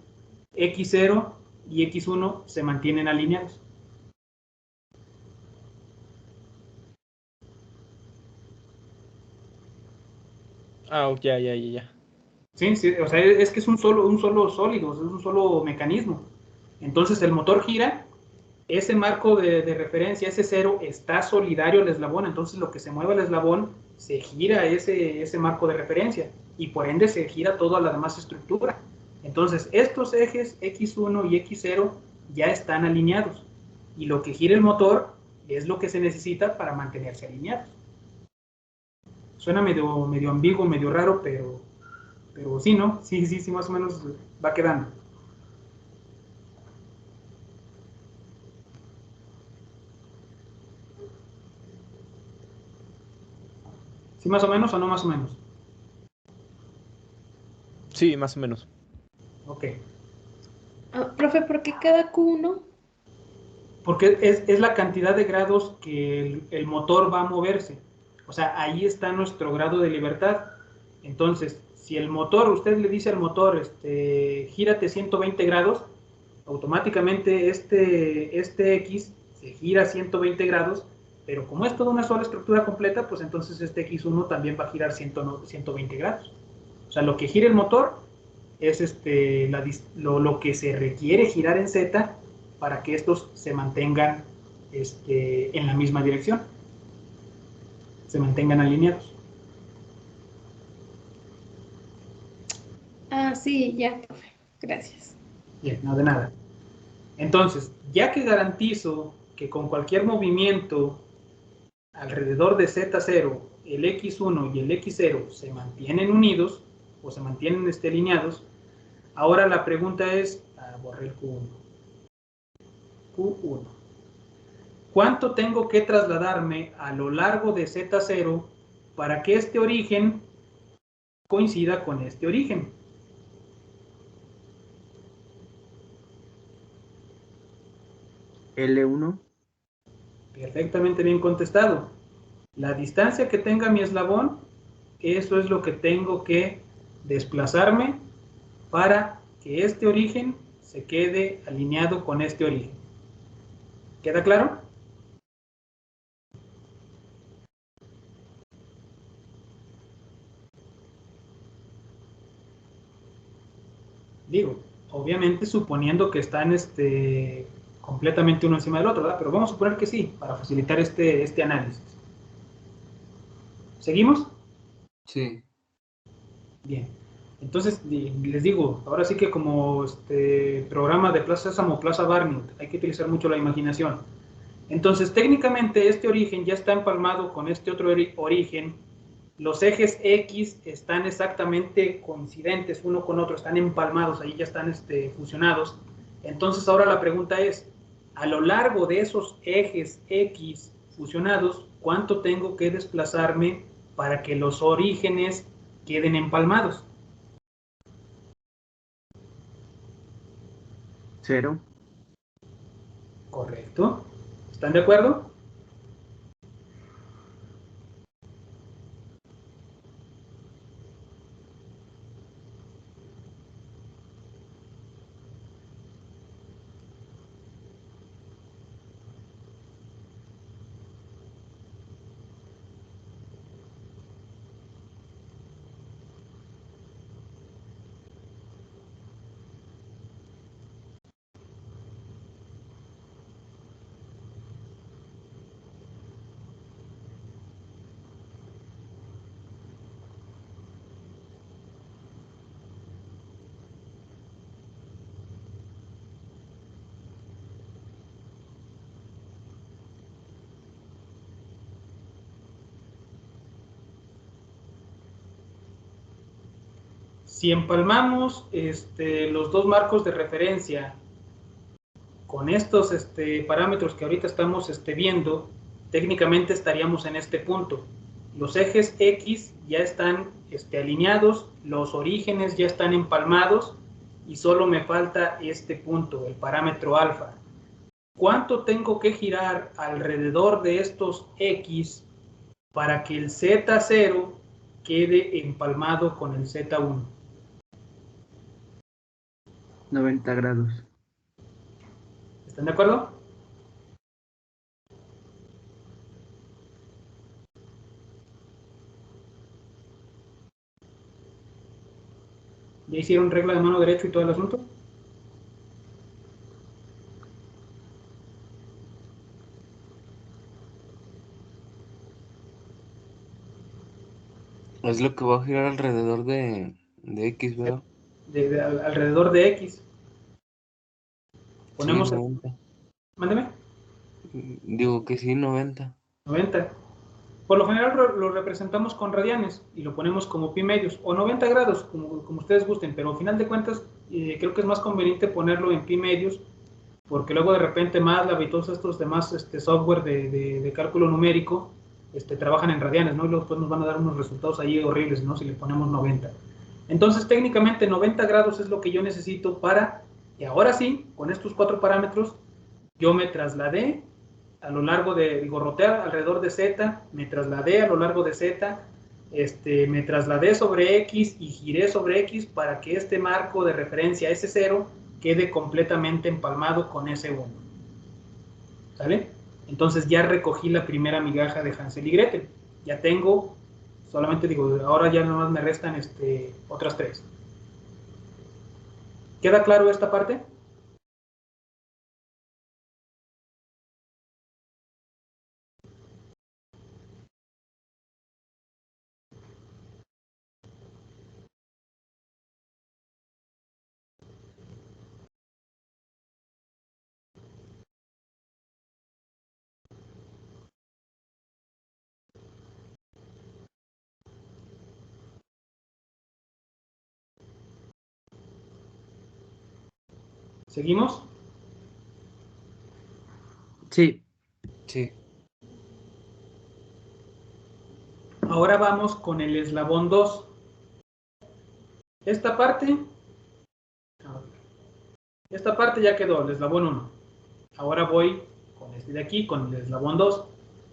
Speaker 1: X0 y X1 se mantienen alineados.
Speaker 3: Ah, ya.
Speaker 1: Sí, sí, o sea, es que es un solo sólido, es un solo mecanismo. Entonces, el motor gira, ese marco de referencia, ese cero, está solidario al eslabón, entonces lo que se mueve el eslabón se gira ese marco de referencia y por ende se gira toda la demás estructura. Entonces, estos ejes X1 y X0 ya están alineados y lo que gira el motor es lo que se necesita para mantenerse alineados. Suena medio ambiguo, medio raro, pero sí, ¿no? Sí, más o menos va quedando. ¿Sí más o menos o no más o menos?
Speaker 3: Sí, más o menos.
Speaker 1: Ok.
Speaker 4: Profe, ¿por qué cada Q1?
Speaker 1: Porque es la cantidad de grados que el motor va a moverse. O sea, ahí está nuestro grado de libertad. Entonces, si el motor, usted le dice al motor, gírate 120 grados, automáticamente este X se gira 120 grados, pero como es toda una sola estructura completa, pues entonces este X1 también va a girar 120 grados. O sea, lo que gira el motor es lo que se requiere girar en Z para que estos se mantengan en la misma dirección, se mantengan alineados.
Speaker 4: Ah, sí, ya, profe. Gracias.
Speaker 1: Bien, no de nada. Entonces, ya que garantizo que con cualquier movimiento alrededor de Z0, el X1 y el X0 se mantienen unidos o se mantienen alineados, ahora la pregunta es, borré el Q1. Q1. ¿Cuánto tengo que trasladarme a lo largo de Z0 para que este origen coincida con este origen?
Speaker 5: L1.
Speaker 1: Perfectamente bien contestado. La distancia que tenga mi eslabón, eso es lo que tengo que desplazarme para que este origen se quede alineado con este origen. ¿Queda claro? Digo, obviamente suponiendo que están completamente uno encima del otro, ¿verdad? Pero vamos a suponer que sí, para facilitar este análisis. ¿Seguimos?
Speaker 2: Sí.
Speaker 1: Bien. Entonces, les digo, ahora sí que como programa de Plaza Sésamo, Plaza Barney, hay que utilizar mucho la imaginación. Entonces, técnicamente este origen ya está empalmado con este otro origen. Los ejes X están exactamente coincidentes uno con otro, están empalmados, ahí ya están fusionados. Entonces, ahora la pregunta es, a lo largo de esos ejes X fusionados, ¿cuánto tengo que desplazarme para que los orígenes queden empalmados?
Speaker 5: 0.
Speaker 1: ¿Correcto? ¿Están de acuerdo? Si empalmamos los dos marcos de referencia con estos parámetros que ahorita estamos viendo, técnicamente estaríamos en este punto. Los ejes X ya están alineados, los orígenes ya están empalmados y solo me falta este punto, el parámetro alfa. ¿Cuánto tengo que girar alrededor de estos X para que el Z0 quede empalmado con el Z1?
Speaker 5: 90 grados.
Speaker 1: ¿Están de acuerdo? ¿Ya hicieron regla de mano derecho y todo el asunto?
Speaker 2: Es lo que va a girar alrededor de X, ¿verdad?
Speaker 1: Alrededor de X. Ponemos
Speaker 2: Sí, 90.
Speaker 1: Mándeme.
Speaker 2: Digo que sí, 90.
Speaker 1: 90. Por lo general lo representamos con radianes y lo ponemos como pi medios o 90 grados, como ustedes gusten, pero al final de cuentas creo que es más conveniente ponerlo en pi medios porque luego de repente MATLAB y todos estos demás software de cálculo numérico trabajan en radianes, ¿no? Y luego pues nos van a dar unos resultados ahí horribles, ¿no? Si le ponemos 90. Entonces técnicamente 90 grados es lo que yo necesito para, y ahora sí, con estos 4 parámetros, yo me trasladé a lo largo de, rotear alrededor de Z, me trasladé a lo largo de Z, me trasladé sobre X y giré sobre X para que este marco de referencia S0 quede completamente empalmado con S1. ¿Sale? Entonces ya recogí la primera migaja de Hansel y Gretel. Ya tengo, solamente digo, ahora ya nomás me restan otras 3. ¿Queda claro esta parte? ¿Seguimos?
Speaker 5: Sí.
Speaker 2: Sí.
Speaker 1: Ahora vamos con el eslabón 2. Esta parte ya quedó, el eslabón 1. Ahora voy con este de aquí, con el eslabón 2.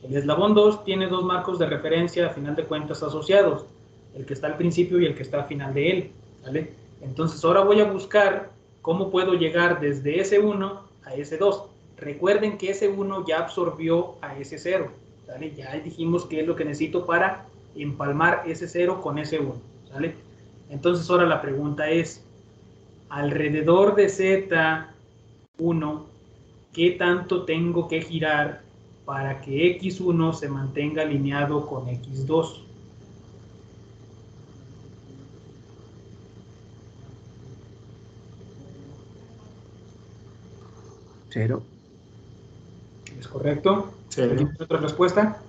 Speaker 1: El eslabón 2 tiene 2 marcos de referencia a final de cuentas asociados, el que está al principio y el que está al final de él, ¿vale? Entonces ahora voy a buscar cómo puedo llegar desde S1 a S2. Recuerden que S1 ya absorbió a S0, ¿vale? Ya dijimos qué es lo que necesito para empalmar S0 con S1, ¿vale? Entonces ahora la pregunta es, alrededor de Z1, ¿qué tanto tengo que girar para que X1 se mantenga alineado con X2?
Speaker 5: Cero.
Speaker 1: ¿Es correcto?
Speaker 3: Cero.
Speaker 1: ¿Alguien tiene otra respuesta?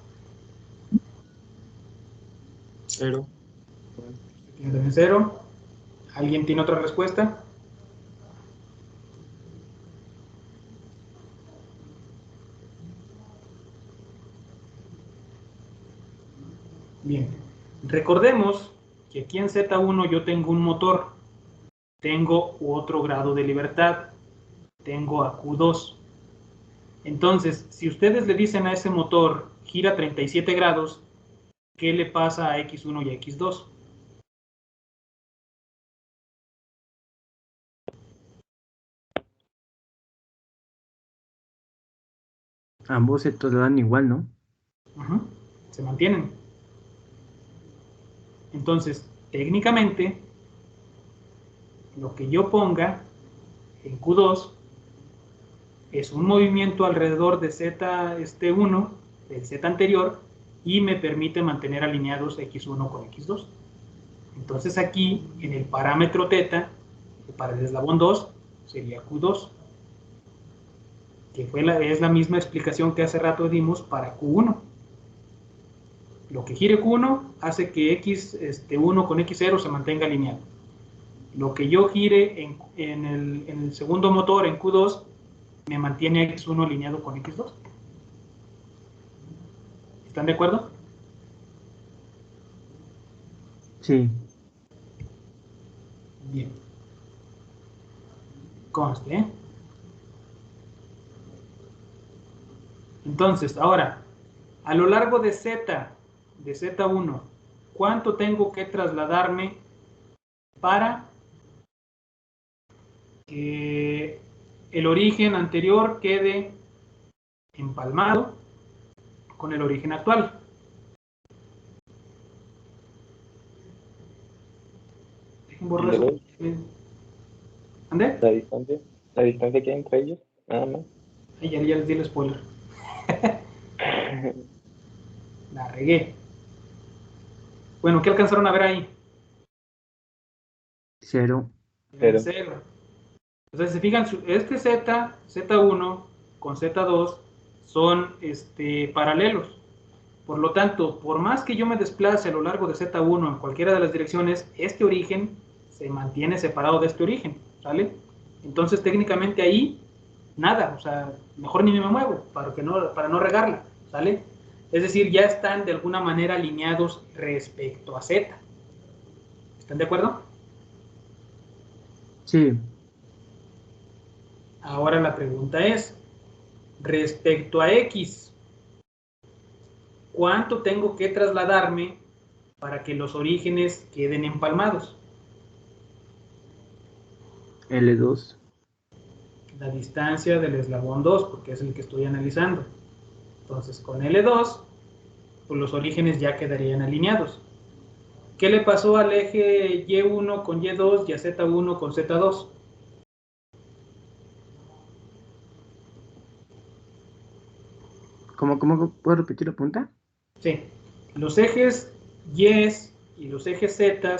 Speaker 3: Cero.
Speaker 1: ¿Tiene también 0? ¿Alguien tiene otra respuesta? Bien. Recordemos que aquí en Z1 yo tengo un motor, tengo otro grado de libertad, tengo a Q2. Entonces, si ustedes le dicen a ese motor, gira 37 grados, ¿qué le pasa a X1 y a X2?
Speaker 5: Ambos se dan igual, ¿no?
Speaker 1: Se mantienen. Entonces, técnicamente, lo que yo ponga en Q2 es un movimiento alrededor de Z1, del Z anterior, y me permite mantener alineados X1 con X2. Entonces aquí, en el parámetro θ, para el eslabón 2, sería Q2, que es la misma explicación que hace rato dimos para Q1. Lo que gire Q1 hace que X1 con X0 se mantenga alineado. Lo que yo gire en el segundo motor, en Q2, me mantiene X1 alineado con X2. ¿Están de acuerdo?
Speaker 5: Sí.
Speaker 1: Bien. Conste, ¿eh? Entonces, ahora, a lo largo de Z, de Z1, ¿cuánto tengo que trasladarme para que el origen anterior quede empalmado con el origen actual? Dejen borrar
Speaker 6: ¿El de
Speaker 1: eso. ¿Ande?
Speaker 6: La distancia que hay entre ellos, nada más.
Speaker 1: Ay, ya les di el spoiler. La regué. Bueno, ¿qué alcanzaron a ver ahí?
Speaker 5: 0.
Speaker 6: Cero.
Speaker 1: Cero. Entonces, si se fijan, este Z, Z1 con Z2 son paralelos. Por lo tanto, por más que yo me desplace a lo largo de Z1 en cualquiera de las direcciones, este origen se mantiene separado de este origen, ¿sale? Entonces, técnicamente ahí, nada, o sea, mejor ni me muevo para no regarla, ¿sale? Es decir, ya están de alguna manera alineados respecto a Z. ¿Están de acuerdo?
Speaker 5: Sí.
Speaker 1: Ahora la pregunta es, respecto a X, ¿cuánto tengo que trasladarme para que los orígenes queden empalmados?
Speaker 5: L2.
Speaker 1: La distancia del eslabón 2, porque es el que estoy analizando. Entonces, con L2, pues los orígenes ya quedarían alineados. ¿Qué le pasó al eje Y1 con Y2 y a Z1 con Z2?
Speaker 5: ¿Cómo puedo repetir la punta?
Speaker 1: Sí, los ejes Y y los ejes Z,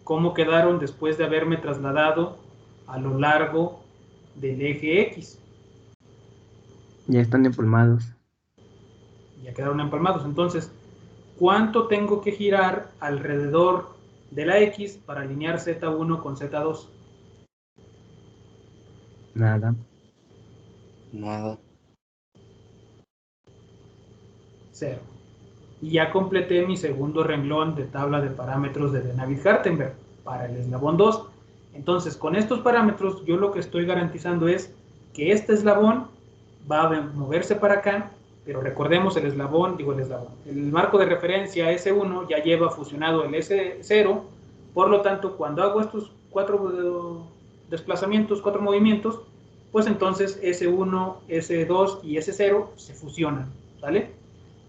Speaker 1: ¿cómo quedaron después de haberme trasladado a lo largo del eje X?
Speaker 5: Ya están empalmados.
Speaker 1: Ya quedaron empalmados. Entonces, ¿cuánto tengo que girar alrededor de la X para alinear Z1 con Z2?
Speaker 5: Nada.
Speaker 2: Nada.
Speaker 1: 0. Y ya completé mi segundo renglón de tabla de parámetros de Navier-Hartenberg para el eslabón 2. Entonces, con estos parámetros, yo lo que estoy garantizando es que este eslabón va a moverse para acá, pero recordemos el marco de referencia S1 ya lleva fusionado el S0, por lo tanto, cuando hago estos 4 desplazamientos, 4 movimientos, pues entonces S1, S2 y S0 se fusionan, ¿vale?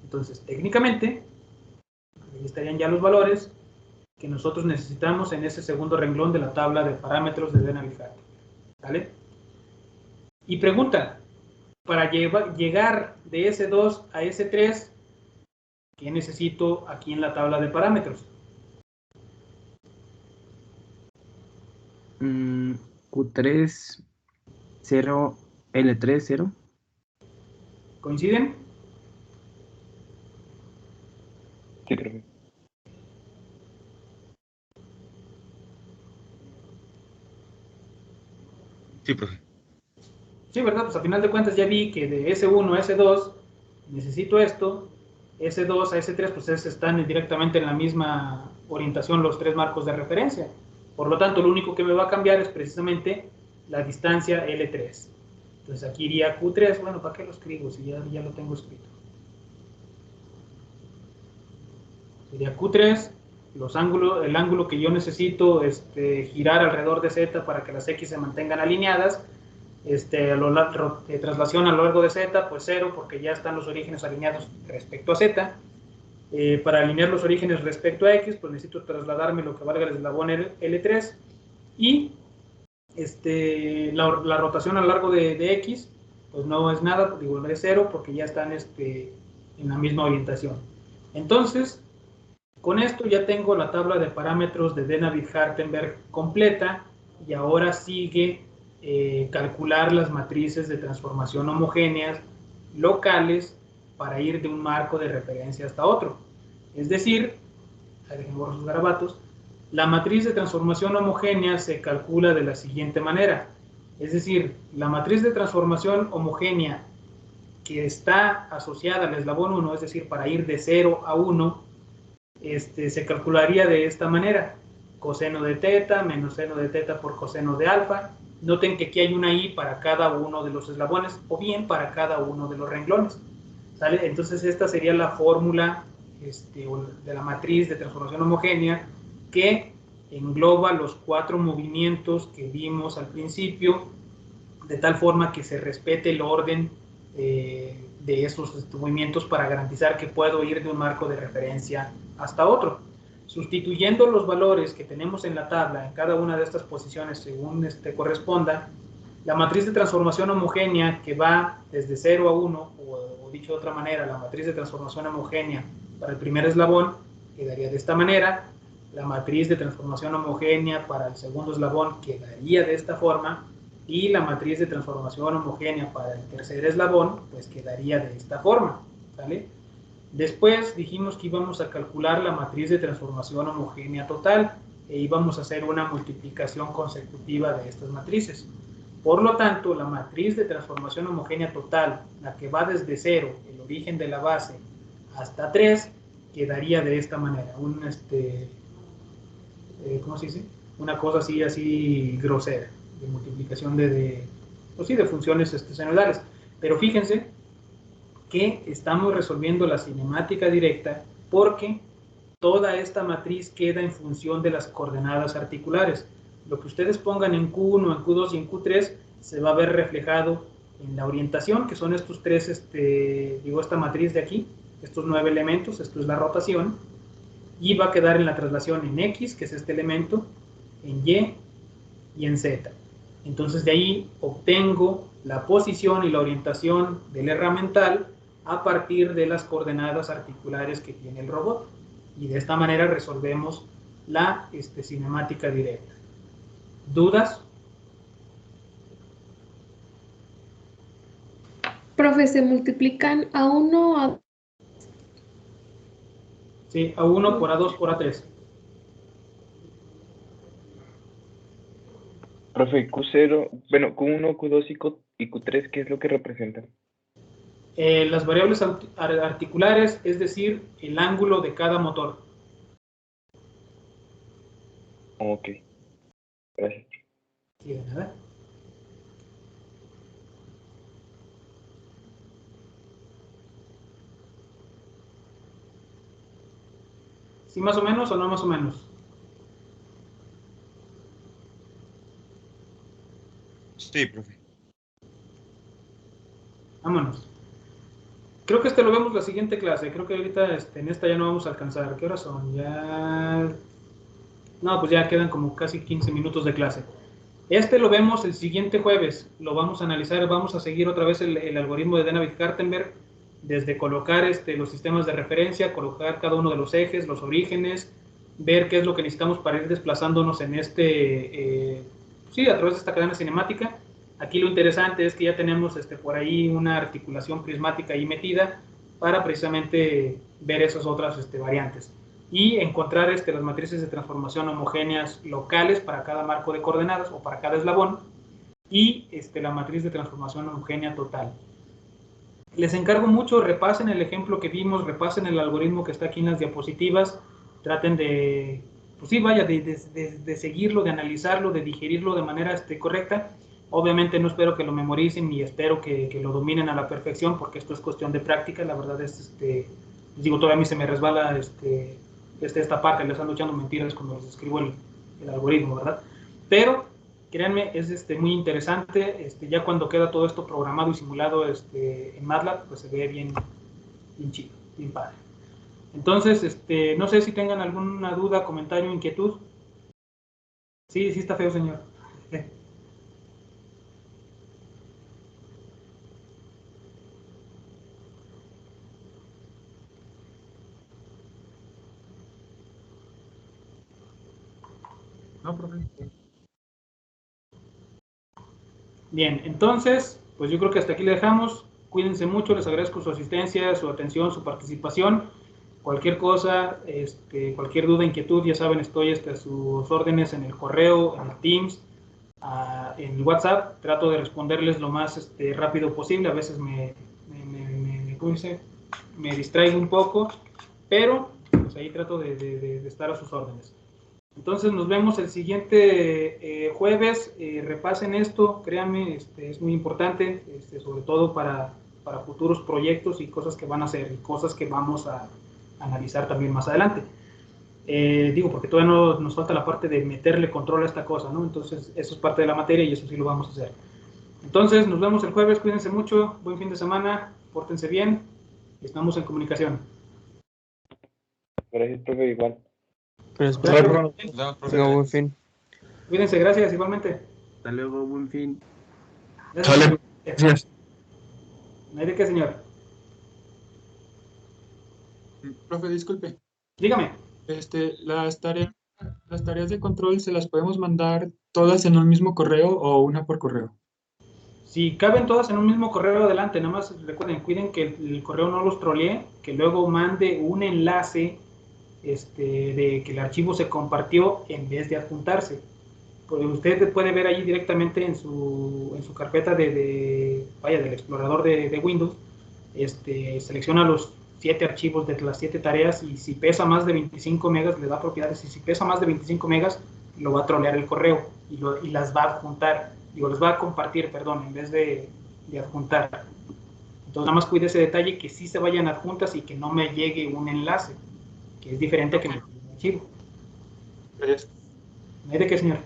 Speaker 1: Entonces, técnicamente, ahí estarían ya los valores que nosotros necesitamos en ese segundo renglón de la tabla de parámetros de Navier-Hartenberg, ¿vale? Y pregunta, para llegar de S2 a S3, ¿qué necesito aquí en la tabla de parámetros?
Speaker 5: Q3, 0, L3, 0.
Speaker 1: ¿Coinciden?
Speaker 6: Sí, profe.
Speaker 2: Sí, profe.
Speaker 1: Sí, ¿verdad? Pues a final de cuentas ya vi que de S1 a S2 necesito esto, S2 a S3 pues están directamente en la misma orientación los tres marcos de referencia. Por lo tanto, lo único que me va a cambiar es precisamente la distancia L3. Entonces aquí iría Q3, bueno, ¿para qué lo escribo si ya lo tengo escrito? Sería Q3, el ángulo que yo necesito girar alrededor de Z para que las X se mantengan alineadas, traslación a lo largo de Z, pues 0, porque ya están los orígenes alineados respecto a Z. Para alinear los orígenes respecto a X, pues necesito trasladarme lo que valga el eslabón L3, y la rotación a lo largo de X, pues no es nada, digo, es 0, porque ya están en la misma orientación. Entonces, con esto ya tengo la tabla de parámetros de Navier-Hartenberg completa, y ahora sigue calcular las matrices de transformación homogéneas locales para ir de un marco de referencia hasta otro. Es decir, ahí dejen borrar sus garabatos, La matriz de transformación homogénea se calcula de la siguiente manera. Es decir, la matriz de transformación homogénea que está asociada al eslabón 1, es decir, para ir de 0 a 1, se calcularía de esta manera. Coseno de teta menos seno de teta por coseno de alfa. Noten que aquí hay una i para cada uno de los eslabones o bien para cada uno de los renglones. ¿Sale? Entonces esta sería la fórmula de la matriz de transformación homogénea que engloba los 4 movimientos que vimos al principio, de tal forma que se respete el orden de esos movimientos para garantizar que puedo ir de un marco de referencia hasta otro. Sustituyendo los valores que tenemos en la tabla en cada una de estas posiciones según corresponda, la matriz de transformación homogénea que va desde 0 a 1, o dicho de otra manera, la matriz de transformación homogénea para el primer eslabón quedaría de esta manera, la matriz de transformación homogénea para el segundo eslabón quedaría de esta forma, y la matriz de transformación homogénea para el tercer eslabón pues quedaría de esta forma, ¿vale? Después dijimos que íbamos a calcular la matriz de transformación homogénea total e íbamos a hacer una multiplicación consecutiva de estas matrices. Por lo tanto, la matriz de transformación homogénea total, la que va desde 0, el origen de la base, hasta 3, quedaría de esta manera. ¿Cómo se dice? Una cosa así grosera, de multiplicación de funciones senoidales. Pero fíjense que estamos resolviendo la cinemática directa porque toda esta matriz queda en función de las coordenadas articulares. Lo que ustedes pongan en Q1, en Q2 y en Q3 se va a ver reflejado en la orientación, que son estos tres, esta matriz de aquí, estos 9 elementos, esto es la rotación, y va a quedar en la traslación en X, que es este elemento, en Y y en Z. Entonces de ahí obtengo la posición y la orientación del herramental a partir de las coordenadas articulares que tiene el robot. Y de esta manera resolvemos la cinemática directa. ¿Dudas?
Speaker 4: Profe, ¿se multiplican a 1 a...?
Speaker 1: Sí, A1 por A2 por A3.
Speaker 6: Profe, Q0, bueno, Q1, Q2 y Q3, ¿qué es lo que representan?
Speaker 1: Las variables articulares, es decir, el ángulo de cada motor.
Speaker 6: Ok, gracias.
Speaker 1: Sí, de nada. ¿Sí más o menos o no más o menos?
Speaker 2: Sí, profe.
Speaker 1: Vámonos. Creo que lo vemos la siguiente clase. Creo que ahorita en esta ya no vamos a alcanzar. ¿Qué horas son? Ya... No, pues ya quedan como casi 15 minutos de clase. Lo vemos el siguiente jueves. Lo vamos a analizar. Vamos a seguir otra vez el algoritmo de Denavit-Kartenberg. Desde colocar los sistemas de referencia, colocar cada uno de los ejes, los orígenes, ver qué es lo que necesitamos para ir desplazándonos en a través de esta cadena cinemática. Aquí lo interesante es que ya tenemos por ahí una articulación prismática ahí metida para precisamente ver esas otras variantes y encontrar las matrices de transformación homogéneas locales para cada marco de coordenadas o para cada eslabón y la matriz de transformación homogénea total. Les encargo mucho, repasen el ejemplo que vimos, repasen el algoritmo que está aquí en las diapositivas, traten de, de seguirlo, de analizarlo, de digerirlo de manera correcta. Obviamente no espero que lo memoricen ni espero que lo dominen a la perfección, porque esto es cuestión de práctica. La verdad es, les digo, todavía a mí se me resbala esta parte, les ando echando mentiras cuando les escribo el algoritmo, ¿verdad? Pero créanme, es muy interesante. Ya cuando queda todo esto programado y simulado en MATLAB, pues se ve bien chido, bien padre. Entonces, no sé si tengan alguna duda, comentario, inquietud. Sí, sí está feo, señor.
Speaker 2: No, profe.
Speaker 1: Bien, entonces, pues yo creo que hasta aquí le dejamos. Cuídense mucho, les agradezco su asistencia, su atención, su participación. Cualquier cosa, cualquier duda, inquietud, ya saben, estoy a sus órdenes en el correo, en el Teams, en el WhatsApp. Trato de responderles lo más rápido posible. A veces ¿cómo dice? Me distraigo un poco, pero pues ahí trato de estar a sus órdenes. Entonces nos vemos el siguiente jueves. Repasen esto, créanme, es muy importante, sobre todo para futuros proyectos y cosas que van a hacer y cosas que vamos a analizar también más adelante. Digo, porque todavía no nos falta la parte de meterle control a esta cosa, ¿no? Entonces eso es parte de la materia y eso sí lo vamos a hacer. Entonces nos vemos el jueves, cuídense mucho, buen fin de semana, pórtense bien, estamos en comunicación.
Speaker 6: Gracias, profe, igual.
Speaker 3: No, buen fin.
Speaker 1: Cuídense, gracias, igualmente.
Speaker 5: Hasta luego, buen fin.
Speaker 1: Gracias.
Speaker 7: Gracias.
Speaker 1: No hay de qué, señor.
Speaker 7: Profe, disculpe.
Speaker 1: Dígame.
Speaker 7: Las tareas de control, ¿se las podemos mandar todas en un mismo correo o una por correo?
Speaker 1: Si caben todas en un mismo correo, adelante. Nada más recuerden, cuiden que el correo no los trolee, que luego mande un enlace de que el archivo se compartió en vez de adjuntarse. Porque usted puede ver ahí directamente en su carpeta del explorador de Windows, selecciona los 7 archivos de las 7 tareas y si pesa más de 25 megas le da propiedades y si pesa más de 25 megas lo va a trolear el correo y las va a adjuntar, las va a compartir, perdón, en vez de adjuntar. Entonces nada más cuide ese detalle, que sí se vayan adjuntas y que no me llegue un enlace, que es diferente a que me llegue un archivo.
Speaker 7: Gracias.
Speaker 1: ¿No hay de qué, señor?